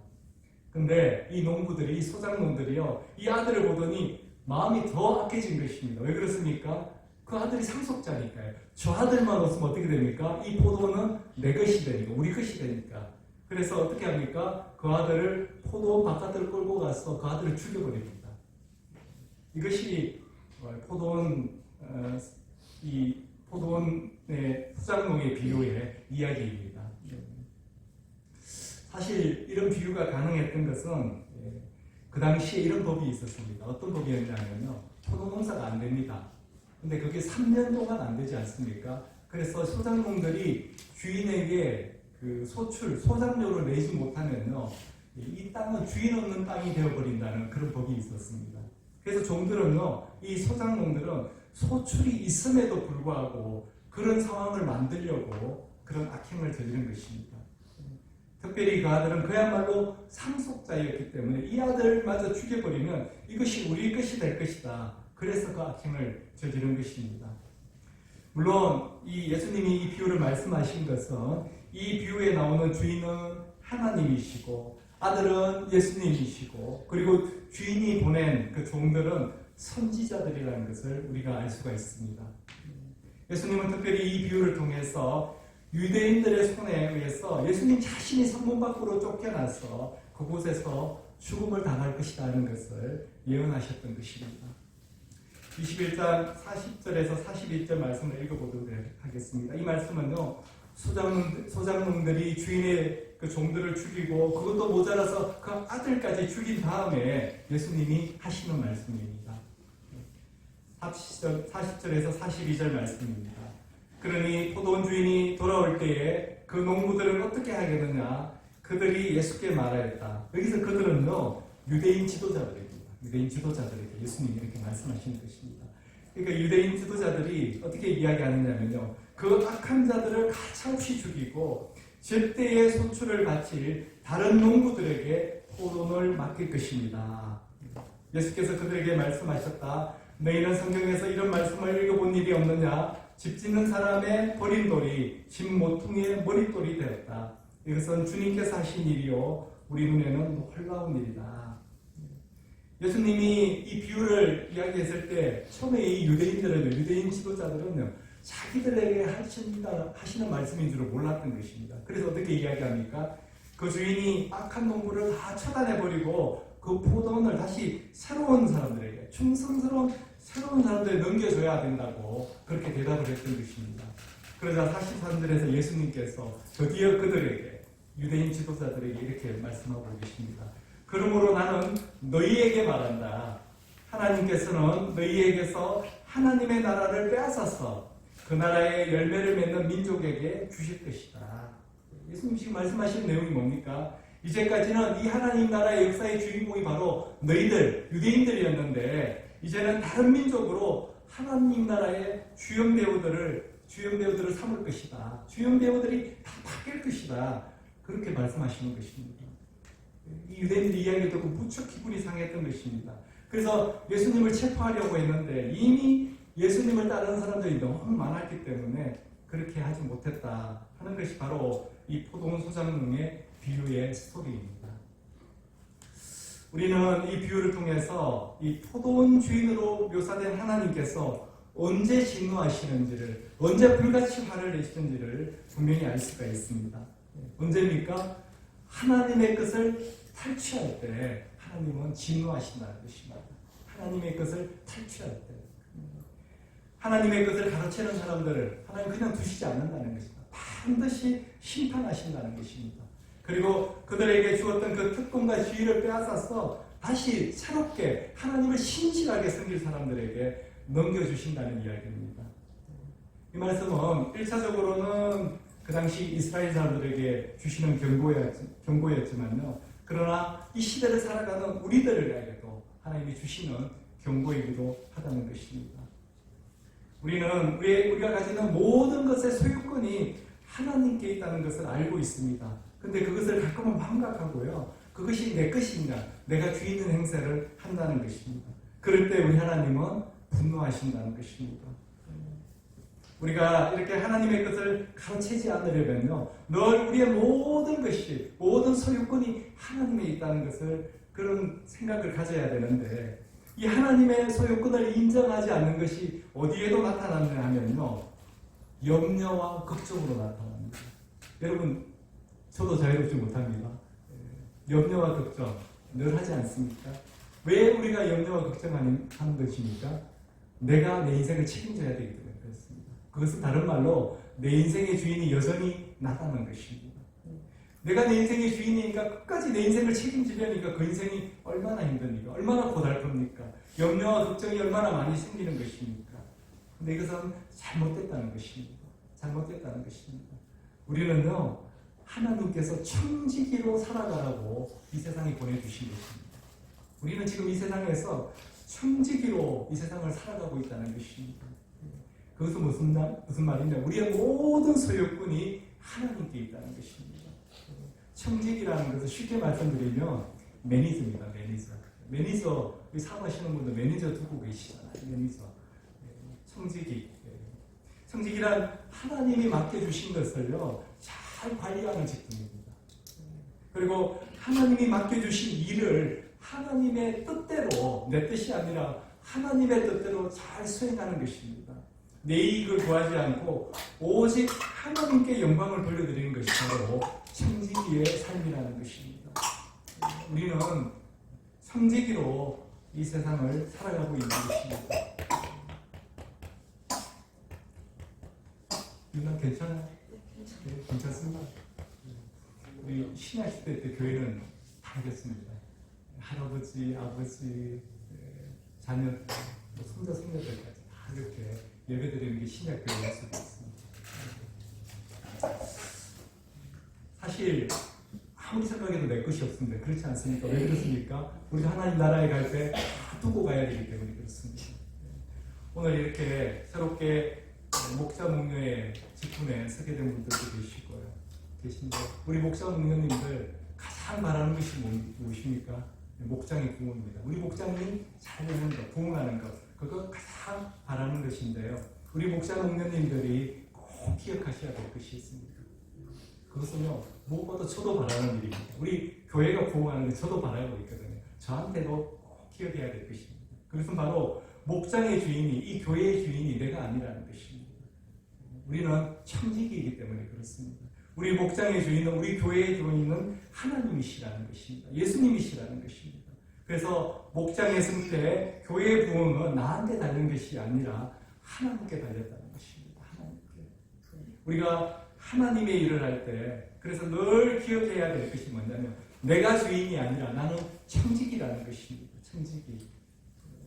근데 이 농부들이, 이 소작농들이요, 이 아들을 보더니 마음이 더 악해진 것입니다. 왜 그렇습니까? 그 아들이 상속자니까요. 저 아들만 없으면 어떻게 됩니까? 이 포도는 내 것이 되니까, 우리 것이 되니까. 그래서 어떻게 합니까? 그 아들을 포도원 바깥으로 끌고 가서 그 아들을 죽여버립니다. 이것이 이 포도원의 소작농의 비유의 이야기입니다. 사실 이런 비유가 가능했던 것은 그 당시에 이런 법이 있었습니다. 어떤 법이었냐면요, 포도 농사가 안 됩니다. 근데 그게 3년 동안 안 되지 않습니까? 그래서 소작농들이 주인에게 그 소작료를 내지 못하면요, 이 땅은 주인 없는 땅이 되어버린다는 그런 법이 있었습니다. 그래서 종들은요, 이 소작농들은 소출이 있음에도 불구하고 그런 상황을 만들려고 그런 악행을 저지른 것입니다. 특별히 그 아들은 그야말로 상속자였기 때문에 이 아들마저 죽여버리면 이것이 우리 것이 될 것이다. 그래서 그 악행을 저지른 것입니다. 물론 이 예수님이 이 비유를 말씀하신 것은 이 비유에 나오는 주인은 하나님이시고 아들은 예수님이시고 그리고 주인이 보낸 그 종들은 선지자들이라는 것을 우리가 알 수가 있습니다. 예수님은 특별히 이 비유를 통해서 유대인들의 손에 의해서 예수님 자신이 성문 밖으로 쫓겨나서 그곳에서 죽음을 당할 것이다 하는 것을 예언하셨던 것입니다. 21장 40절에서 41절 말씀을 읽어보도록 하겠습니다. 이 말씀은요, 소작농들이 주인의 그 종들을 죽이고 그것도 모자라서 그 아들까지 죽인 다음에 예수님이 하시는 말씀입니다. 40절에서 42절 말씀입니다. 그러니 포도원 주인이 돌아올 때에 그 농부들은 어떻게 하겠느냐? 그들이 예수께 말하였다. 여기서 그들은요, 유대인 지도자들입니다. 유대인 지도자들에게 예수님이 이렇게 말씀하시는 것입니다. 그러니까 유대인 지도자들이 어떻게 이야기하느냐면요, 그 악한 자들을 가차없이 죽이고 제때의 소출을 바칠 다른 농부들에게 포도원을 맡길 것입니다. 예수께서 그들에게 말씀하셨다. 너희는 성경에서 이런 말씀을 읽어본 일이 없느냐? 집 짓는 사람의 버린 돌이 집 모퉁이의 머릿돌이 되었다. 이것은 주님께서 하신 일이요 우리 눈에는 놀라운 일이다. 예수님이 이 비유를 이야기했을 때 처음에 이 유대인 지도자들은 자기들에게 하시는 말씀인 줄을 몰랐던 것입니다. 그래서 어떻게 이야기합니까? 그 주인이 악한 농부를 다 처단해버리고 그 포도원을 다시 새로운 사람들에게, 충성스러운 새로운 사람들에 넘겨줘야 된다고 그렇게 대답을 했던 것입니다. 그러자 43절에서 예수님께서 드디어 그들에게, 유대인 지도자들에게 이렇게 말씀하고 계십니다. 그러므로 나는 너희에게 말한다. 하나님께서는 너희에게서 하나님의 나라를 빼앗아서 그 나라의 열매를 맺는 민족에게 주실 것이다. 예수님 지금 말씀하시는 내용이 뭡니까? 이제까지는 이 하나님 나라의 역사의 주인공이 바로 너희들, 유대인들이었는데 이제는 다른 민족으로 하나님 나라의 주연 배우들을 삼을 것이다. 주연 배우들이 다 바뀔 것이다. 그렇게 말씀하시는 것입니다. 이 유대인들이 이야기 듣고 무척 기분이 상했던 것입니다. 그래서 예수님을 체포하려고 했는데 이미 예수님을 따르는 사람들이 너무 많았기 때문에 그렇게 하지 못했다 하는 것이 바로 이 포도원 소작농의 비유의 스토리입니다. 우리는 이 비유를 통해서 이 포도원 주인으로 묘사된 하나님께서 언제 진노하시는지를, 언제 불같이 화를 내시는지를 분명히 알 수가 있습니다. 언제입니까? 하나님의 것을 탈취할 때 하나님은 진노하신다는 것입니다. 하나님의 것을 탈취할 때 하나님의 것을 가로채는 사람들을 하나님 그냥 두시지 않는다는 것입니다. 반드시 심판하신다는 것입니다. 그리고 그들에게 주었던 그 특권과 지위를 빼앗아서 다시 새롭게 하나님을 신실하게 섬길 사람들에게 넘겨주신다는 이야기입니다. 이 말씀은 1차적으로는 그 당시 이스라엘 사람들에게 주시는 경고였지만요. 그러나 이 시대를 살아가는 우리들에게도 하나님이 주시는 경고이기도 하다는 것입니다. 우리가 가지는 모든 것의 소유권이 하나님께 있다는 것을 알고 있습니다. 근데 그것을 가끔은 망각하고요. 그것이 내 것이냐, 내가 주인 있는 행세를 한다는 것입니다. 그럴 때 우리 하나님은 분노하신다는 것입니다. 우리가 이렇게 하나님의 것을 가로채지 않으려면요, 늘 우리의 모든 것이, 모든 소유권이 하나님에 있다는 것을, 그런 생각을 가져야 되는데, 이 하나님의 소유권을 인정하지 않는 것이 어디에도 나타나느냐 하면요, 염려와 걱정으로 나타납니다. 여러분, 저도 자유롭지 못합니다. 염려와 걱정 늘 하지 않습니까? 왜 우리가 염려와 걱정하는 것입니까? 내가 내 인생을 책임져야 되기 때문에 그렇습니다. 그것은 다른 말로 내 인생의 주인이 여전히 나타나는 것입니다. 내가 내 인생의 주인이니까 끝까지 내 인생을 책임지려니까 그 인생이 얼마나 힘듭니까? 얼마나 고달픕니까? 염려와 걱정이 얼마나 많이 생기는 것입니까? 근데 이것은 잘못됐다는 것입니다. 잘못됐다는 것입니다. 우리는요, 하나님께서 청지기로 살아가라고 이 세상에 보내주신 것입니다. 우리는 지금 이 세상에서 청지기로 이 세상을 살아가고 있다는 것입니다. 그것은 무슨 말이냐? 우리의 모든 소유권이 하나님께 있다는 것입니다. 청지기라는 것은 쉽게 말씀드리면 매니저입니다. 매니저, 사업하시는 분들 매니저 두고 계시잖아요. 매니저. 청지기란 하나님이 맡겨주신 것을요, 잘 관리하는 직분입니다. 그리고 하나님이 맡겨주신 일을 하나님의 뜻대로, 내 뜻이 아니라 하나님의 뜻대로 잘 수행하는 것입니다. 내 이익을 구하지 않고 오직 하나님께 영광을 돌려드리는 것이 바로 청지기의 삶이라는 것입니다. 우리는 청지기로 이 세상을 살아가고 있는 것입니다. 누나 괜찮아요? 네, 괜찮습니다. 우리 신약시대 때 교회는 다르겠습니다. 할아버지, 아버지, 자녀, 손자, 손녀들까지 다 이렇게 예배드리는 게 신약교회일 수도 있습니다. 사실 아무리 생각해도 내 것이 없습니다. 그렇지 않습니까? 왜 그렇습니까? 우리가 하나님 나라에 갈 때 다 두고 가야 되기 때문에 그렇습니다. 오늘 이렇게 새롭게 목자 목녀의 직분에 서게 된 분들도 계신데 우리 목자 목녀님들 가장 바라는 것이 무엇입니까? 목장의 부모입니다. 우리 목장님 잘 되는 것, 부흥하는 것, 그거 가장 바라는 것인데요. 우리 목자 목녀님들이 꼭 기억하셔야 될 것이 있습니다. 그것은요, 무엇보다 저도 바라는 일입니다. 우리 교회가 부흥하는 게 저도 바라고 있거든요. 저한테도 꼭 기억해야 될 것입니다. 그것은 바로 목장의 주인이, 이 교회의 주인이 내가 아니라는 것입니다. 우리는 청지기이기 때문에 그렇습니다. 우리 목장의 주인은, 우리 교회의 주인은 하나님이시라는 것입니다. 예수님이시라는 것입니다. 그래서 목장의 승패, 교회의 부흥은 나한테 달린 것이 아니라 하나님께 달렸다는 것입니다. 하나님께. 우리가 하나님의 일을 할 때, 그래서 늘 기억해야 될 것이 뭐냐면, 내가 주인이 아니라 나는 청지기라는 것입니다. 청지기.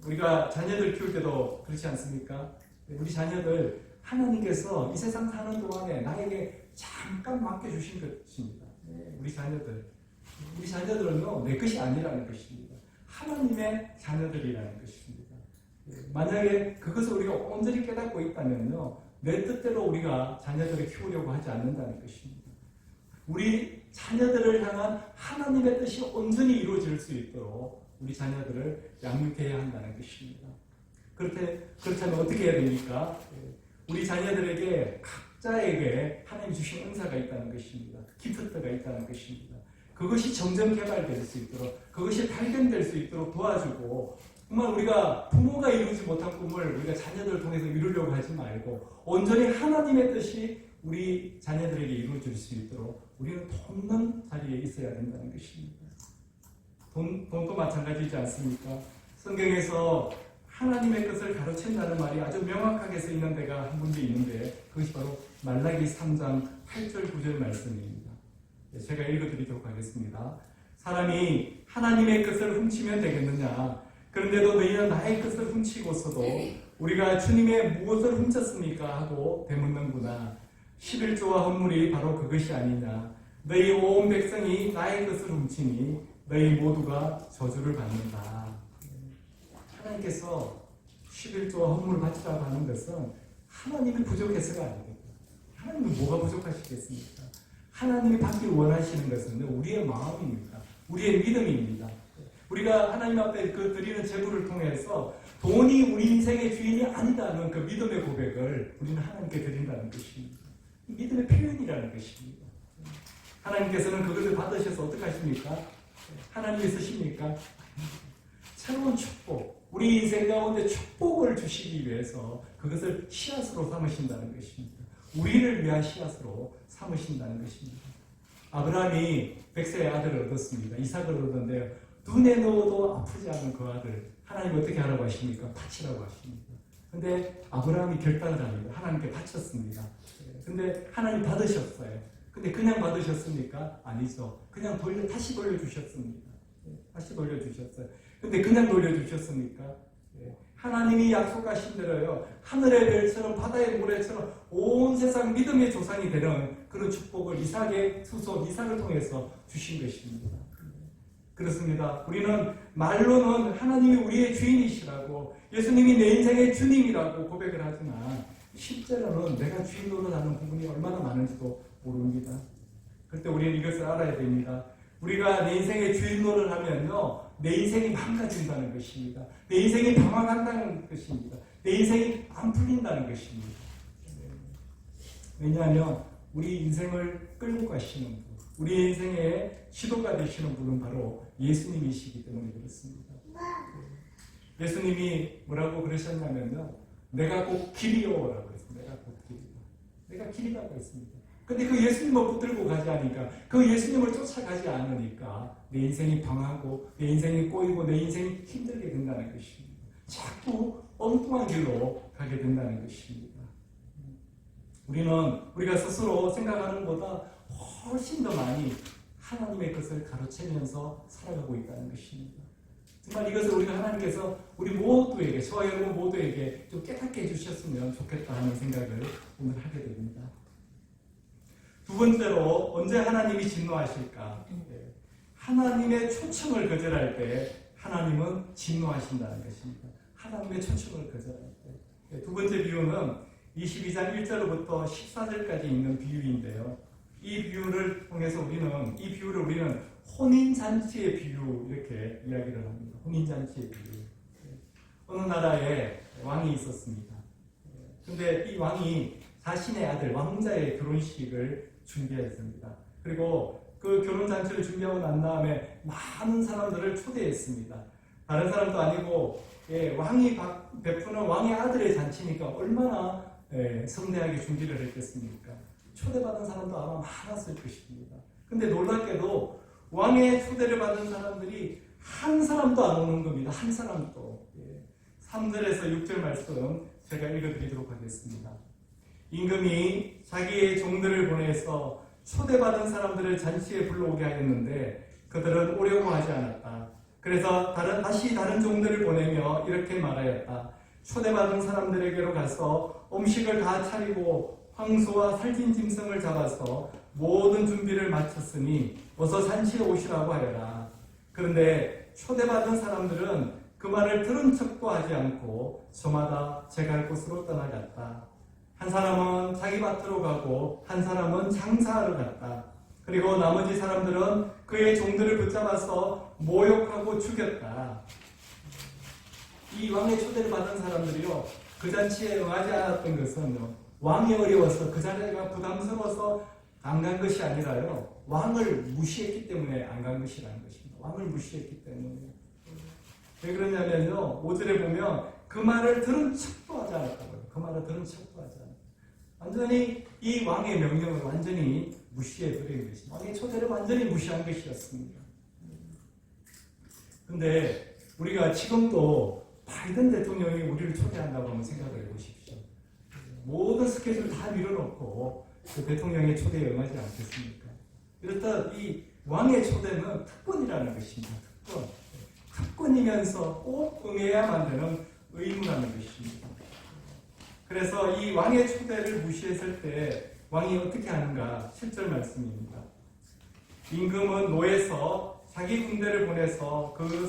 우리가 자녀들 키울 때도 그렇지 않습니까? 우리 자녀들 하나님께서 이 세상 사는 동안에 나에게 잠깐 맡겨주신 것입니다. 우리 자녀들은요, 내 것이 아니라는 것입니다. 하나님의 자녀들이라는 것입니다. 만약에 그것을 우리가 온전히 깨닫고 있다면요, 내 뜻대로 우리가 자녀들을 키우려고 하지 않는다는 것입니다. 우리 자녀들을 향한 하나님의 뜻이 온전히 이루어질 수 있도록 우리 자녀들을 양육해야 한다는 것입니다. 그렇다면 어떻게 해야 됩니까? 우리 자녀들에게 각자에게 하나님이 주신 은사가 있다는 것입니다. 기프트가 있다는 것입니다. 그것이 점점 개발될 수 있도록, 그것이 발견될 수 있도록 도와주고, 정말 우리가 부모가 이루지 못한 꿈을 우리가 자녀들을 통해서 이루려고 하지 말고 온전히 하나님의 뜻이 우리 자녀들에게 이루어질 수 있도록 우리는 돕는 자리에 있어야 된다는 것입니다. 돈도 마찬가지지 않습니까? 성경에서 하나님의 것을 가로챈다는 말이 아주 명확하게 써 있는 데가 한 군데 있는데 그것이 바로 말라기 3장 8절 9절 말씀입니다. 제가 읽어드리도록 하겠습니다. 사람이 하나님의 것을 훔치면 되겠느냐? 그런데도 너희는 나의 것을 훔치고서도 우리가 주님의 무엇을 훔쳤습니까? 하고 되묻는구나. 11조와 헌물이 바로 그것이 아니냐. 너희 온 백성이 나의 것을 훔치니 너희 모두가 저주를 받는다. 하나님께서 11조와 헌물을 바치라고 하는 것은 하나님이 부족해서가 아닙니다. 하나님은 뭐가 부족하시겠습니까? 하나님이 받기 원하시는 것은 우리의 마음입니다. 우리의 믿음입니다. 우리가 하나님 앞에 드리는 제물을 통해서 돈이 우리 인생의 주인이 아니다는 그 믿음의 고백을 우리는 하나님께 드린다는 것입니다. 믿음의 표현이라는 것입니다. 하나님께서는 그것을 받으셔서 어떻게 하십니까? 하나님이 쓰십니까? 새로운 축복, 우리 인생 가운데 축복을 주시기 위해서 그것을 씨앗으로 삼으신다는 것입니다. 우리를 위한 씨앗으로 삼으신다는 것입니다. 아브라함이 100세의 아들을 얻었습니다. 이삭을 얻었는데요. 눈에 넣어도 아프지 않은 그 아들, 하나님 어떻게 하라고 하십니까? 바치라고 하십니다. 근데 아브라함이 결단을 합니다. 하나님께 바쳤습니다. 근데 하나님 받으셨어요. 근데 그냥 받으셨습니까? 아니죠. 그냥 다시 돌려주셨습니다. 다시 돌려주셨어요. 근데 그냥 돌려주셨습니까? 하나님이 약속하신 대로요. 하늘의 별처럼 바다의 모래처럼 온 세상 믿음의 조상이 되는 그런 축복을 이삭의 후손 이삭을 통해서 주신 것입니다. 그렇습니다. 우리는 말로는 하나님이 우리의 주인이시라고 예수님이 내 인생의 주님이라고 고백을 하지만 실제로는 내가 주인 노릇하는 부분이 얼마나 많은지도 모릅니다. 그때 우리는 이것을 알아야 됩니다. 우리가 내 인생의 주인 노릇을 하면요, 내 인생이 망가진다는 것입니다. 내 인생이 방황한다는 것입니다. 내 인생이 안 풀린다는 것입니다. 왜냐하면 우리 인생을 끌고 가시는 분, 우리 인생의 지도가 되시는 분은 바로 예수님이시기 때문에 그렇습니다. 예수님이 뭐라고 그러셨냐면요, 내가 곧 길이요라고 했습니다. 내가 곧 길이다. 내가 길이라고 했습니다. 근데 그 예수님을 붙들고 가지 않으니까, 그 예수님을 쫓아가지 않으니까 내 인생이 방하고 내 인생이 꼬이고 내 인생이 힘들게 된다는 것입니다. 자꾸 엉뚱한 길로 가게 된다는 것입니다. 우리가 스스로 생각하는 것보다 훨씬 더 많이 하나님의 것을 가로채면서 살아가고 있다는 것입니다. 정말 이것을 우리가 하나님께서 우리 모두에게, 저와 여러분 모두에게 좀 깨닫게 해주셨으면 좋겠다 하는 생각을 오늘 하게 됩니다. 두 번째로, 언제 하나님이 진노하실까? 하나님의 초청을 거절할 때 하나님은 진노하신다는 것입니다. 하나님의 초청을 거절할 때. 두 번째 비유는 22장 1절부터 14절까지 있는 비유인데요. 이 비유를 통해서 이 비유를 우리는 혼인잔치의 비유 이렇게 이야기를 합니다. 혼인잔치의 비유. 어느 나라에 왕이 있었습니다. 근데 이 왕이 자신의 아들 왕자의 결혼식을 준비했습니다. 그리고 그 결혼잔치를 준비하고 난 다음에 많은 사람들을 초대했습니다. 다른 사람도 아니고 왕이 베푸는 왕의 아들의 잔치니까 얼마나 성대하게 준비를 했겠습니까? 초대받은 사람도 아마 많았을 것입니다. 근데 놀랍게도 왕의 초대를 받은 사람들이 한 사람도 안 오는 겁니다. 한 사람도. 3절에서 6절 말씀 제가 읽어드리도록 하겠습니다. 임금이 자기의 종들을 보내서 초대받은 사람들을 잔치에 불러오게 하였는데 그들은 오려고 하지 않았다. 그래서 다시 다른 종들을 보내며 이렇게 말하였다. 초대받은 사람들에게로 가서 음식을 다 차리고 황소와 살찐 짐승을 잡아서 모든 준비를 마쳤으니 어서 잔치에 오시라고 하여라. 그런데 초대받은 사람들은 그 말을 들은 척도 하지 않고 저마다 제갈 곳으로 떠나갔다. 한 사람은 자기 밭으로 가고 한 사람은 장사하러 갔다. 그리고 나머지 사람들은 그의 종들을 붙잡아서 모욕하고 죽였다. 이 왕의 초대를 받은 사람들이요, 그 잔치에 응하지 않았던 것은 왕이 어려워서 그 자리가 부담스러워서 안 간 것이 아니라요, 왕을 무시했기 때문에 안 간 것이라는 것입니다. 왕을 무시했기 때문에. 왜 그러냐면요, 5절에 보면 그 말을 들은 척도 하지 않았다고요. 그 말을 들은 척도 하지 않았다. 완전히 이 왕의 명령을 완전히 무시해버린 것입니다. 왕의 초대를 완전히 무시한 것이었습니다. 근데 우리가 지금도 바이든 대통령이 우리를 초대한다고 한번 생각을 해보십시오. 모든 스케줄 다 밀어놓고 그 대통령의 초대에 응하지 않겠습니까? 이렇듯 이 왕의 초대는 특권이라는 것입니다. 특권이면서 꼭 응해야만 되는 의무라는 것입니다. 그래서 이 왕의 초대를 무시했을 때 왕이 어떻게 하는가? 7절 말씀입니다. 임금은 노에서 자기 군대를 보내서 그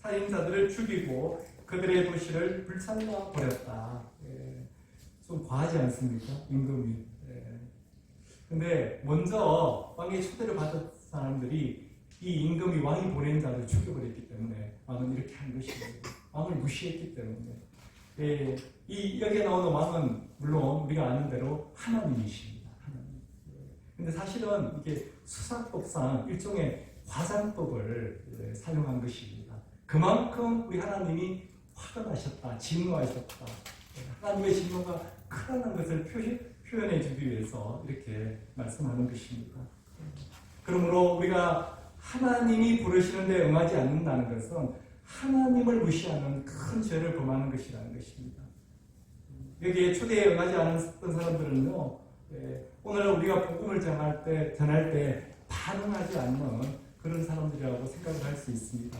살인자들을 죽이고 그들의 도시를 불살라 버렸다. 좀 과하지 않습니까? 임금이. 근데 먼저 왕의 초대를 받은 사람들이 이 임금이 왕이 보낸 자를 죽여버렸기 때문에 왕은 이렇게 한 것입니다. 왕을 무시했기 때문에. 여기에 나오는 왕은 물론 우리가 아는 대로 하나님이십니다. 하나님. 근데 사실은 이게 수사법상 일종의 과장법을 사용한 것입니다. 그만큼 우리 하나님이 화가 나셨다, 진노하셨다. 하나님의 진노가 크다는 것을 표현해 주기 위해서 이렇게 말씀하는 것입니다. 그러므로 우리가 하나님이 부르시는데 응하지 않는다는 것은 하나님을 무시하는 큰 죄를 범하는 것이라는 것입니다. 여기에 초대에 응하지 않았던 사람들은요, 오늘 우리가 복음을 전할 때 반응하지 않는 그런 사람들이라고 생각을 할 수 있습니다.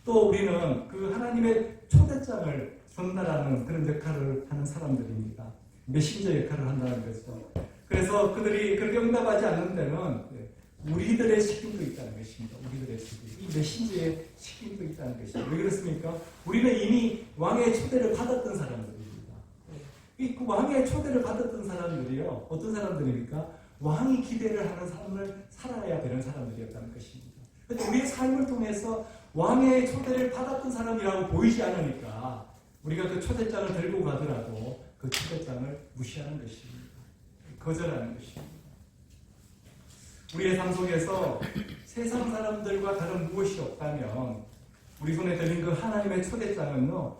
또 우리는 그 하나님의 초대장을 전달하는 그런 역할을 하는 사람들입니다. 메신저 역할을 한다는 거죠. 그래서 그들이 그렇게 응답하지 않는 데는 우리들의 책임도 있다는 것입니다. 우리들의 책임. 이 메신저의 책임도 있다는 것입니다. 왜 그렇습니까? 우리는 이미 왕의 초대를 받았던 사람들입니다. 이 왕의 초대를 받았던 사람들이요. 어떤 사람들입니까? 왕이 기대를 하는 삶을 살아야 되는 사람들이었다는 것입니다. 그런데 우리의 삶을 통해서 왕의 초대를 받았던 사람이라고 보이지 않으니까 우리가 그 초대장을 들고 가더라도 그 초대장을 무시하는 것입니다. 거절하는 것입니다. 우리의 삶 속에서 세상 사람들과 다른 무엇이 없다면 우리 손에 들린 그 하나님의 초대장은요,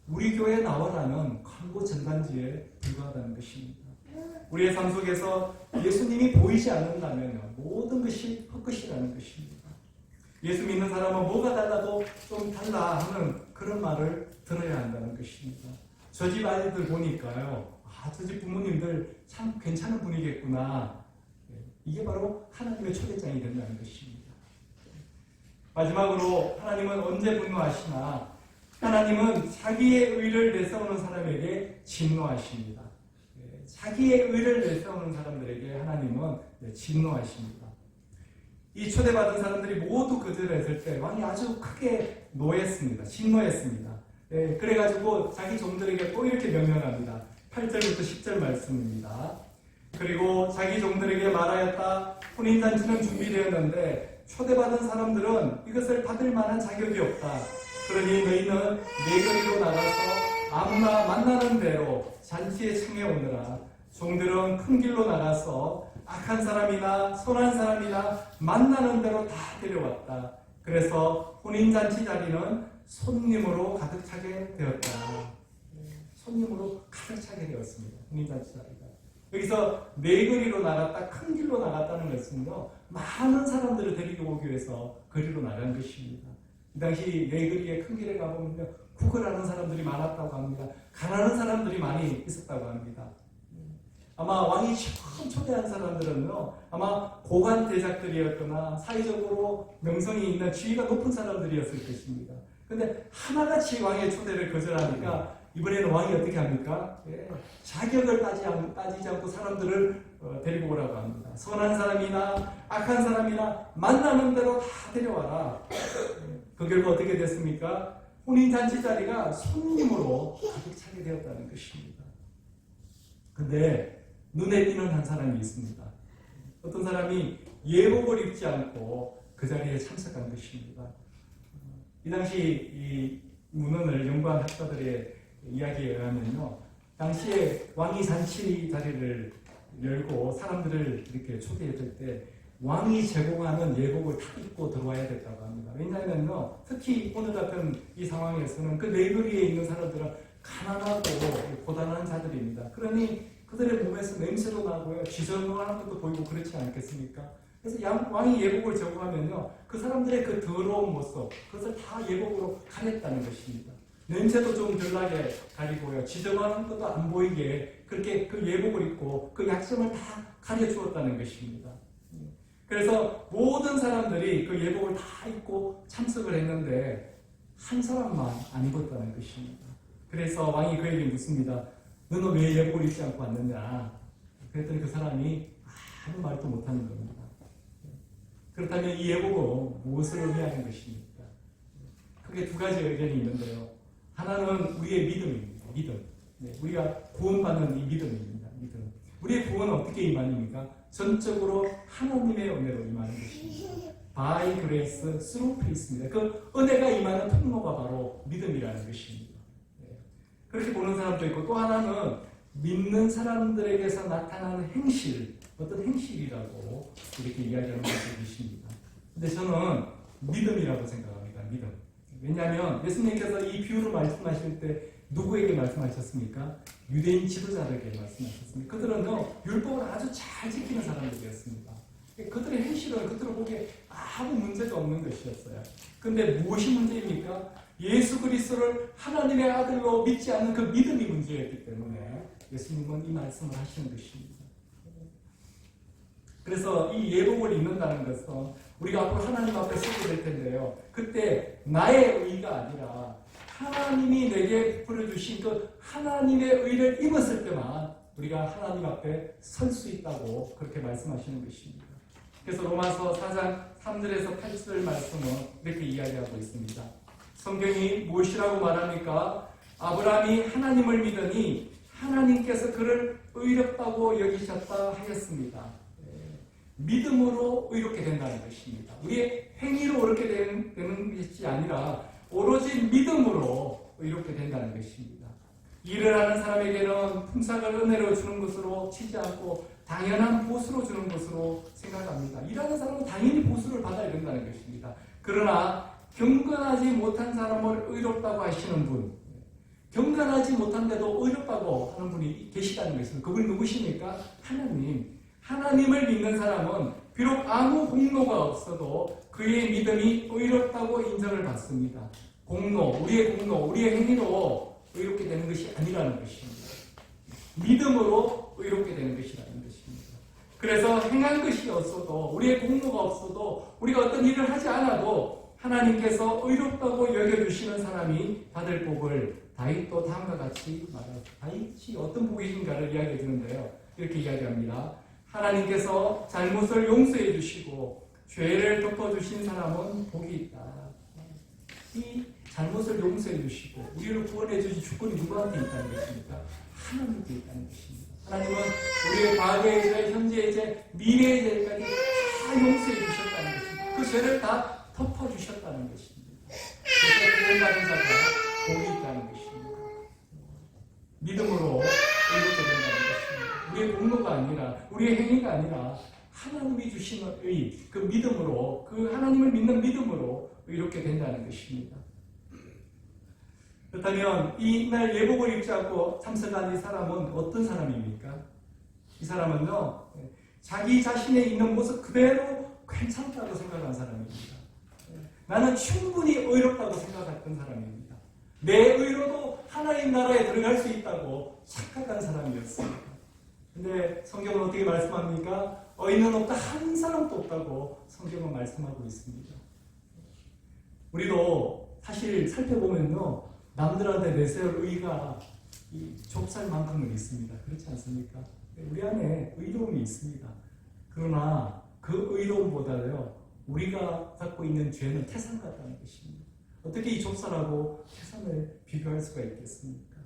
우리 교회 나와라는 광고 전단지에 불과하다는 것입니다. 우리의 삶 속에서 예수님이 보이지 않는다면 모든 것이 헛것이라는 것입니다. 예수 믿는 사람은 뭐가 달라도 좀 달라 하는 그런 말을 들어야 한다는 것입니다. 저 집 아이들 보니까요, 저 집 부모님들 참 괜찮은 분이겠구나. 이게 바로 하나님의 초대장이 된다는 것입니다. 마지막으로 하나님은 언제 분노하시나? 하나님은 자기의 의를 내세우는 사람에게 진노하십니다. 자기의 의를 내세우는 사람들에게 하나님은 진노하십니다. 이 초대받은 사람들이 모두 거절했을 때 왕이 아주 크게 노했습니다. 진노했습니다. 그래가지고 자기 종들에게 또 이렇게 명령합니다. 8절부터 10절 말씀입니다. 그리고 자기 종들에게 말하였다. 혼인잔치는 준비되었는데 초대받은 사람들은 이것을 받을 만한 자격이 없다. 그러니 너희는 네거리로 나가서 아무나 만나는 대로 잔치에 청해오느라. 종들은 큰 길로 나가서 악한 사람이나 선한 사람이나 만나는 대로 다 데려왔다. 그래서 혼인잔치 자리는 손님으로 가득 차게 되었다. 손님으로 가득 차게 되었습니다. 혼인잔치 자리가. 여기서 네거리로 나갔다, 큰 길로 나갔다는 것은요, 많은 사람들을 데리고 오기 위해서 거리로 나간 것입니다. 이 당시 네거리의 큰 길에 가보면요, 구걸하는 사람들이 많았다고 합니다. 가난한 사람들이 많이 있었다고 합니다. 아마 왕이 처음 초대한 사람들은요, 아마 고관 대작들이었거나 사회적으로 명성이 있는 지위가 높은 사람들이었을 것입니다. 근데 하나같이 왕의 초대를 거절하니까 이번에는 왕이 어떻게 합니까? 자격을 따지지 않고 사람들을 데리고 오라고 합니다. 선한 사람이나 악한 사람이나 만나는 대로 다 데려와라. 그 결과 어떻게 됐습니까? 혼인잔치 자리가 손님으로 가득 차게 되었다는 것입니다. 근데 눈에 띄는 한 사람이 있습니다. 어떤 사람이 예복을 입지 않고 그 자리에 참석한 것입니다. 이 당시 이 문헌을 연구한 학자들의 이야기에 의하면요, 당시에 왕이 잔치 자리를 열고 사람들을 이렇게 초대했을 때 왕이 제공하는 예복을 다 입고 들어와야 됐다고 합니다. 왜냐하면요, 특히 오늘 같은 이 상황에서는 그 네거리에 있는 사람들은 가난하고 고단한 자들입니다. 그러니 그들의 몸에서 냄새도 나고요, 지저분한 것도 보이고 그렇지 않겠습니까? 그래서 왕이 예복을 제공하면요, 그 사람들의 그 더러운 모습, 그것을 다 예복으로 가렸다는 것입니다. 냄새도 좀 덜 나게 가리고요, 지저분한 것도 안 보이게 그렇게 그 예복을 입고 그 약점을 다 가려주었다는 것입니다. 그래서 모든 사람들이 그 예복을 다 입고 참석을 했는데 한 사람만 안 입었다는 것입니다. 그래서 왕이 그에게 묻습니다. 너는 왜 예복을 입지 않고 왔느냐? 그랬더니 그 사람이 아무 말도 못하는 겁니다. 그렇다면 이 예복은 무엇을 의미하는 것입니까? 크게 두 가지 의견이 있는데요. 하나는 우리의 믿음입니다. 믿음. 우리가 구원받는 이 믿음입니다. 믿음. 우리의 구원은 어떻게 임하니까? 전적으로 하나님의 은혜로 임하는 것입니다. By grace through faith입니다. 그 은혜가 임하는 통로가 바로 믿음이라는 것입니다. 그렇게 보는 사람도 있고, 또 하나는 믿는 사람들에게서 나타나는 행실, 어떤 행실이라고 이렇게 이야기하는 분들이 계십니다. 근데 저는 믿음이라고 생각합니다. 믿음. 왜냐하면 예수님께서 이 비유를 말씀하실 때 누구에게 말씀하셨습니까? 유대인 지도자들에게 말씀하셨습니다. 그들은요, 율법을 아주 잘 지키는 사람들이었습니다. 그들의 행실은 그들을 보기에 아무 문제가 없는 것이었어요. 근데 무엇이 문제입니까? 예수 그리스도를 하나님의 아들로 믿지 않는 그 믿음이 문제였기 때문에 예수님은 이 말씀을 하시는 것입니다. 그래서 이 예복을 입는다는 것은 우리가 앞으로 하나님 앞에 서게 될 텐데요. 그때 나의 의가 아니라 하나님이 내게 베풀어 주신 그 하나님의 의를 입었을 때만 우리가 하나님 앞에 설 수 있다고 그렇게 말씀하시는 것입니다. 그래서 로마서 4장 3절에서 8절 말씀은 이렇게 이야기하고 있습니다. 성경이 무엇이라고 말합니까? 아브라함이 하나님을 믿으니 하나님께서 그를 의롭다고 여기셨다 하였습니다. 믿음으로 의롭게 된다는 것입니다. 우리의 행위로 의롭게 되는 것이 아니라 오로지 믿음으로 의롭게 된다는 것입니다. 일을 하는 사람에게는 품삯을 은혜로 주는 것으로 치지 않고 당연한 보수로 주는 것으로 생각합니다. 일하는 사람은 당연히 보수를 받아야 된다는 것입니다. 그러나 경건하지 못한 사람을 의롭다고 하시는 분, 경건하지 못한데도 의롭다고 하는 분이 계시다는 것입니다. 그분이 누구십니까? 하나님. 하나님을 믿는 사람은 비록 아무 공로가 없어도 그의 믿음이 의롭다고 인정을 받습니다. 우리의 공로, 우리의 행위로 의롭게 되는 것이 아니라는 것입니다. 믿음으로 의롭게 되는 것이라는 것입니다. 그래서 행한 것이 없어도, 우리의 공로가 없어도, 우리가 어떤 일을 하지 않아도 하나님께서 의롭다고 여겨주시는 사람이 받을 복을 다윗도 다음과 같이 말합니다. 다윗이 어떤 복이신가를 이야기해 주는데요. 이렇게 이야기합니다. 하나님께서 잘못을 용서해 주시고 죄를 덮어주신 사람은 복이 있다. 이 잘못을 용서해 주시고 우리를 구원해 주신 주권이 누구한테 있다는 것입니까? 하나님께 있다는 것입니다. 하나님은 우리의 과거의 죄, 현재의 죄, 미래의 죄까지 다 용서해 주셨다는 것입니다. 그 죄를 다 덮어주셨다는 것입니다. 그래서 구원받은 자가 복이 있다는 것입니다. 믿음으로 의롭게 된다는 것입니다. 우리의 공로가 아니라, 우리의 행위가 아니라 하나님이 주시는 의, 그 믿음으로, 그 하나님을 믿는 믿음으로 이렇게 된다는 것입니다. 그렇다면 이날 예복을 입지 않고 참석한 이 사람은 어떤 사람입니까? 이 사람은요, 자기 자신의 있는 모습 그대로 괜찮다고 생각한 사람입니다. 나는 충분히 의롭다고 생각했던 사람입니다. 내 의로도 하나님 나라에 들어갈 수 있다고 착각한 사람이었습니다. 근데 성경은 어떻게 말씀합니까? 의인은 없다, 한 사람도 없다고 성경은 말씀하고 있습니다. 우리도 사실 살펴보면요, 남들한테 내세울 의가 이 좁쌀만큼은 있습니다. 그렇지 않습니까? 우리 안에 의로움이 있습니다. 그러나 그 의로움보다요, 우리가 갖고 있는 죄는 태산 같다는 것입니다. 어떻게 이 좁쌀하고 태산을 비교할 수가 있겠습니까?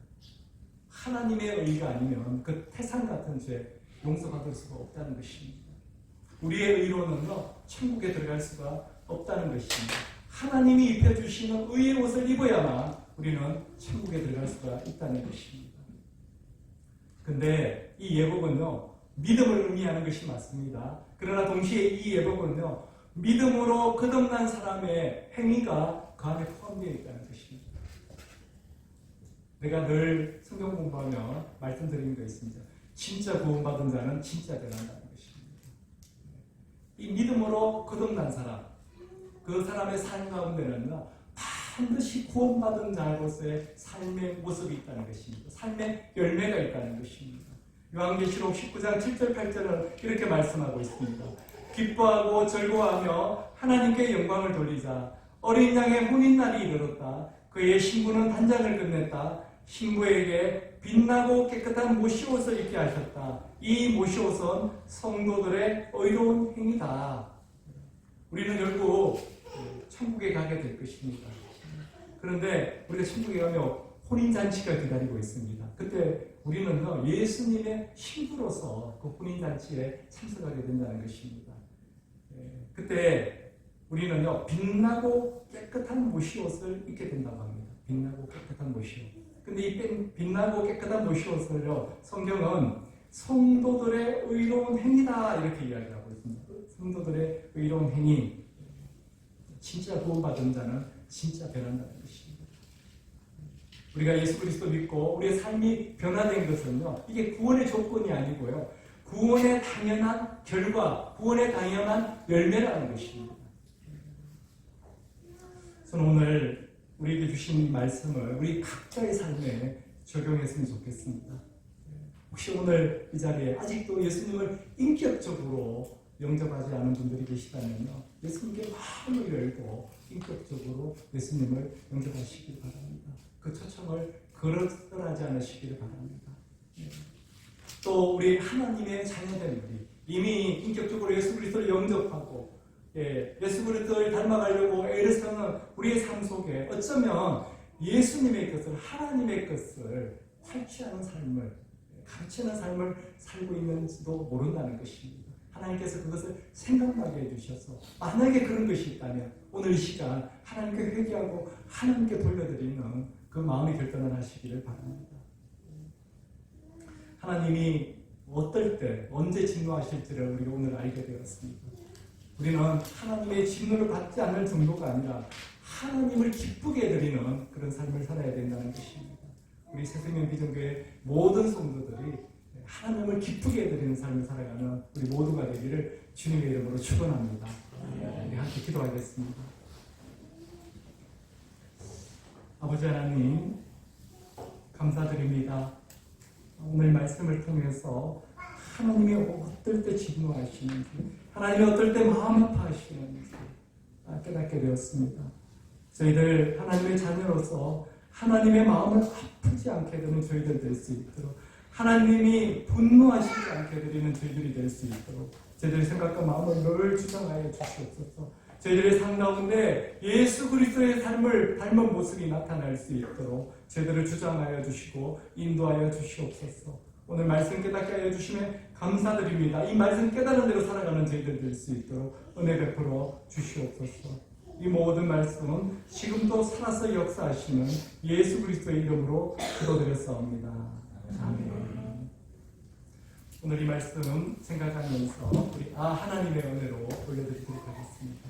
하나님의 의가 아니면 그 태산 같은 죄 용서받을 수가 없다는 것입니다. 우리의 의로는요, 천국에 들어갈 수가 없다는 것입니다. 하나님이 입혀주시는 의의 옷을 입어야만 우리는 천국에 들어갈 수가 있다는 것입니다. 근데 이 예복은요, 믿음을 의미하는 것이 맞습니다. 그러나 동시에 이 예복은요, 믿음으로 거듭난 사람의 행위가 그 안에 포함되어 있다는 것입니다. 내가 늘 성경 공부하며 말씀드리는 거 있습니다. 진짜 구원받은 자는 진짜 변한다는 것입니다. 이 믿음으로 거듭난 사람, 그 사람의 삶 가운데는요, 반드시 구원받은 자로서의 삶의 모습이 있다는 것입니다. 삶의 열매가 있다는 것입니다. 요한계시록 19장 7절 8절은 이렇게 말씀하고 있습니다. 기뻐하고 즐거워하며 하나님께 영광을 돌리자. 어린 양의 혼인날이 이르렀다. 그의 신부는 단장을 끝냈다. 신부에게 빛나고 깨끗한 모시옷을 입게 하셨다. 이 모시옷은 성도들의 의로운 행위다. 우리는 결국 천국에 가게 될 것입니다. 그런데 우리가 천국에 가면 혼인잔치가 기다리고 있습니다. 그때 우리는요, 예수님의 신부로서 그 혼인잔치에 참석하게 된다는 것입니다. 그때 우리는요, 빛나고 깨끗한 모시옷을 입게 된다고 합니다. 빛나고 깨끗한 모시옷. 근데 이 빛나고 깨끗한 모시옷을요, 성경은 성도들의 의로운 행위다 이렇게 이야기하고 있습니다. 성도들의 의로운 행위. 진짜 구원받은 자는 진짜 변한다는 것입니다. 우리가 예수 그리스도 믿고 우리의 삶이 변화된 것은요, 이게 구원의 조건이 아니고요, 구원의 당연한 결과, 구원의 당연한 열매라는 것입니다. 저는 오늘 우리에게 주신 말씀을 우리 각자의 삶에 적용했으면 좋겠습니다. 혹시 오늘 이 자리에 아직도 예수님을 인격적으로 영접하지 않은 분들이 계시다면요, 예수님께 마음을 열고 인격적으로 예수님을 영접하시길 바랍니다. 그 초청을 거절하지 않으시기를 바랍니다. 또 우리 하나님의 자녀된 우리, 이미 인격적으로 예수 그리스도를 영접하고 예수 그리스도를 닮아가려고 애를 쓰는 우리의 삶 속에 어쩌면 예수님의 것을, 하나님의 것을 탈취하는 삶을, 가르치는 삶을 살고 있는지도 모른다는 것입니다. 하나님께서 그것을 생각나게 해주셔서 만약에 그런 것이 있다면 오늘 이 시간 하나님께 회개하고 하나님께 돌려드리는 그 마음의 결단을 하시기를 바랍니다. 하나님이 어떨 때 언제 진노하실지를 우리가 오늘 알게 되었습니다. 우리는 하나님의 진노를 받지 않을 정도가 아니라 하나님을 기쁘게 해드리는 그런 삶을 살아야 된다는 것입니다. 우리 새생명 비전교회 모든 성도들이 하나님을 기쁘게 해드리는 삶을 살아가는 우리 모두가 되기를 주님의 이름으로 축원합니다. 우리 함께 기도하겠습니다. 아버지 하나님, 감사드립니다. 오늘 말씀을 통해서 하나님이 어떨 때 진노하시는지, 하나님이 어떨 때 마음 아파하시는지 깨닫게 되었습니다. 저희들 하나님의 자녀로서 하나님의 마음을 아프지 않게 되는 저희들 될 수 있도록, 하나님이 분노하시지 않게 되는 저희들이 될 수 있도록 저희들의 생각과 마음을 늘 주장하여 주시옵소서. 저희들의 삶 가운데 예수 그리스도의 삶을 닮은 모습이 나타날 수 있도록 저희들을 주장하여 주시고 인도하여 주시옵소서. 오늘 말씀 깨닫게 하여 주시면 감사드립니다. 이 말씀 깨달은 대로 살아가는 저희들 될 수 있도록 은혜 베풀어 주시옵소서. 이 모든 말씀은 지금도 살아서 역사하시는 예수 그리스도의 이름으로 기도드렸사옵니다. 아멘. 오늘 이 말씀 생각하면서 우리 하나님의 은혜로 올려드리도록 하겠습니다.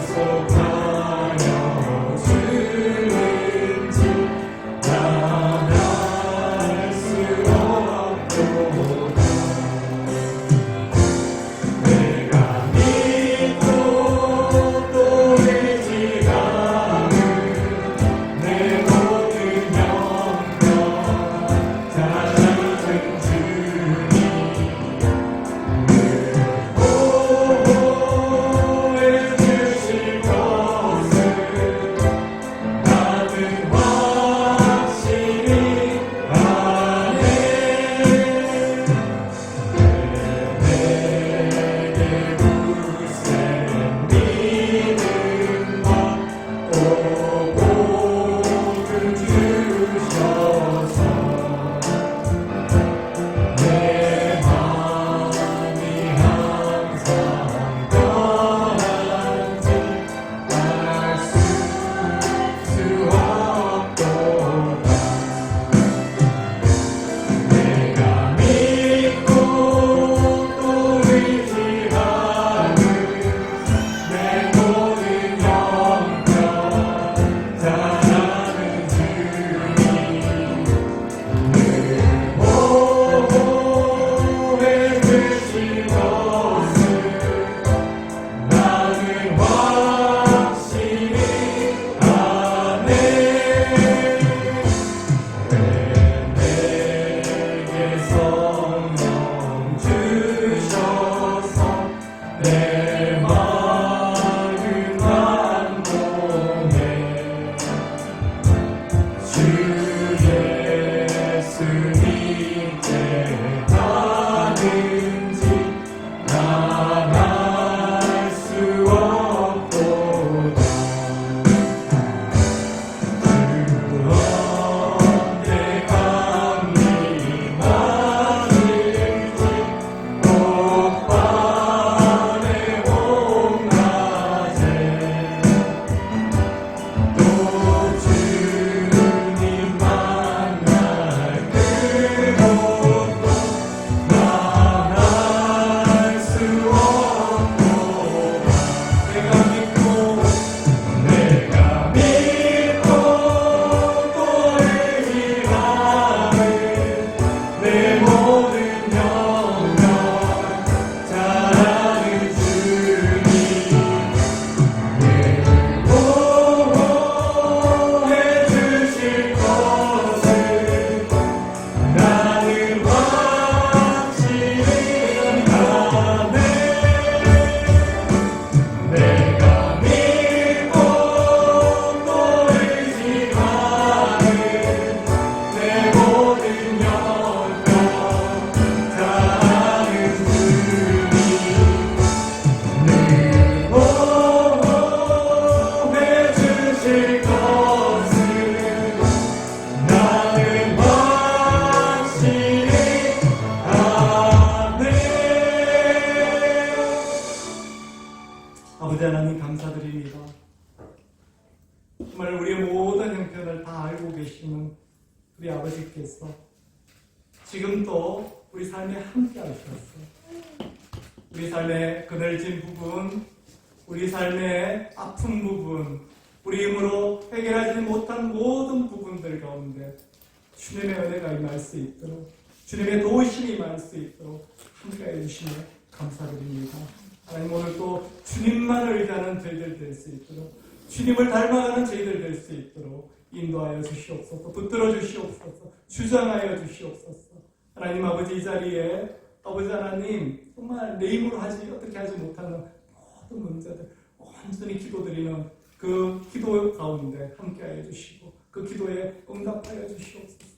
구속하여 아버지 하나님 감사드립니다. 정말 우리의 모든 형편을 다 알고 계시는 우리 아버지께서 지금도 우리 삶에 함께 하셨어요. 우리 삶의 그늘진 부분, 우리 삶의 아픈 부분, 우리 힘으로 해결하지 못한 모든 부분들 가운데 주님의 은혜가 임할 수 있도록, 주님의 도우심이 임할 수 있도록 함께해 주시며 감사드립니다. 하나님, 오늘 또 주님만을 의지하는 저희들 될 수 있도록, 주님을 닮아가는 저희들 될 수 있도록 인도하여 주시옵소서, 붙들어 주시옵소서, 주장하여 주시옵소서. 하나님 아버지, 이 자리에 아버지 하나님 정말 내 힘으로 어떻게 하지 못하는 모든 문제들 온전히 기도드리는 그 기도 가운데 함께하여 주시고 그 기도에 응답하여 주시옵소서.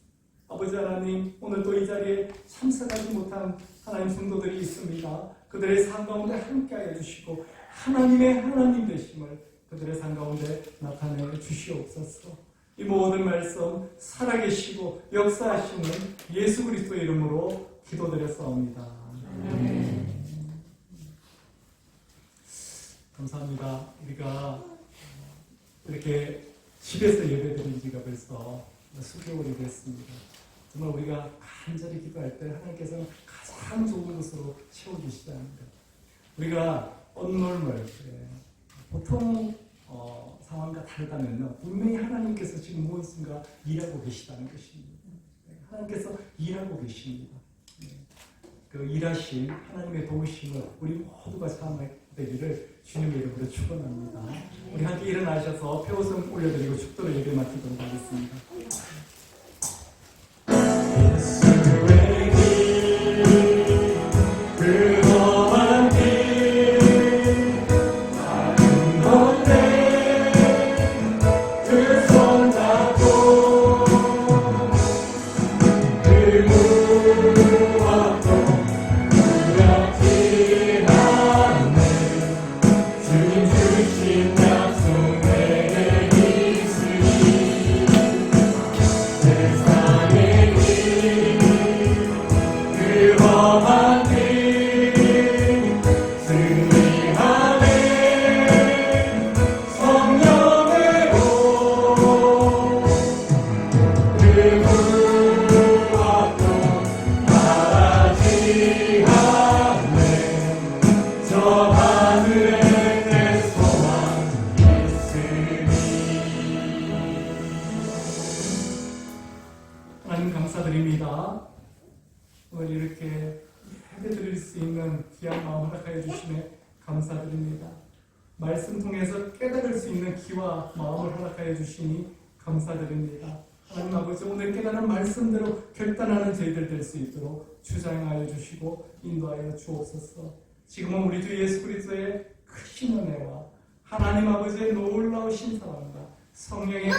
아버지 하나님, 오늘 또 이 자리에 참석하지 못한 하나님 성도들이 있습니다. 그들의 삶 가운데 함께하여 주시고 하나님의 하나님 되심을 그들의 삶 가운데 나타내 주시옵소서. 이 모든 말씀 살아계시고 역사하시는 예수 그리스도의 이름으로 기도드렸사옵니다. 감사합니다. 우리가 이렇게 집에서 예배드린 지가 벌써 수개월이 됐습니다. 정말 우리가 간절히 기도할 때 하나님께서는 가장 좋은 것으로 채워주시지 않습니까? 우리가 언놀물, 보통 상황과 다르다면요, 분명히 하나님께서 지금 무엇인가 일하고 계시다는 것입니다. 하나님께서 일하고 계십니다. 그 일하신 하나님의 도우심을 우리 모두가 참아야 되기를 주님의 이름으로 축원합니다. 우리 함께 일어나셔서 표웃음 올려드리고 축도를 예배 마치도록 하겠습니다. 하나님 감사드립니다. 오늘 이렇게 예배드릴 수 있는 귀한 마음 허락하여 주시네 감사드립니다. 말씀 통해서 깨달을 수 있는 귀와 마음을 허락하여 주시니 감사드립니다. 하나님 아버지, 오늘 깨달은 말씀대로 결단하는 저희들 될 수 있도록 주장하여 주시고 인도하여 주옵소서. 지금은 우리 주 예수 그리스도의 크신 은혜와 하나님 아버지의 놀라우신 사랑과 성령의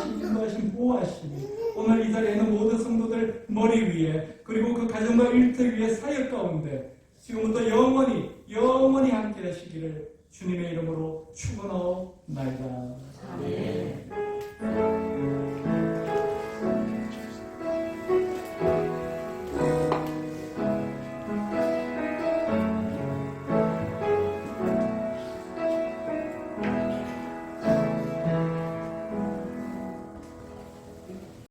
인도하신 보호하심이 오늘 이 자리에 있는 모든 성도들 머리 위에, 그리고 그 가정과 일터 위에 사역 가운데 지금부터 영원히 함께 하시기를 주님의 이름으로 축원하옵나이다. 아멘.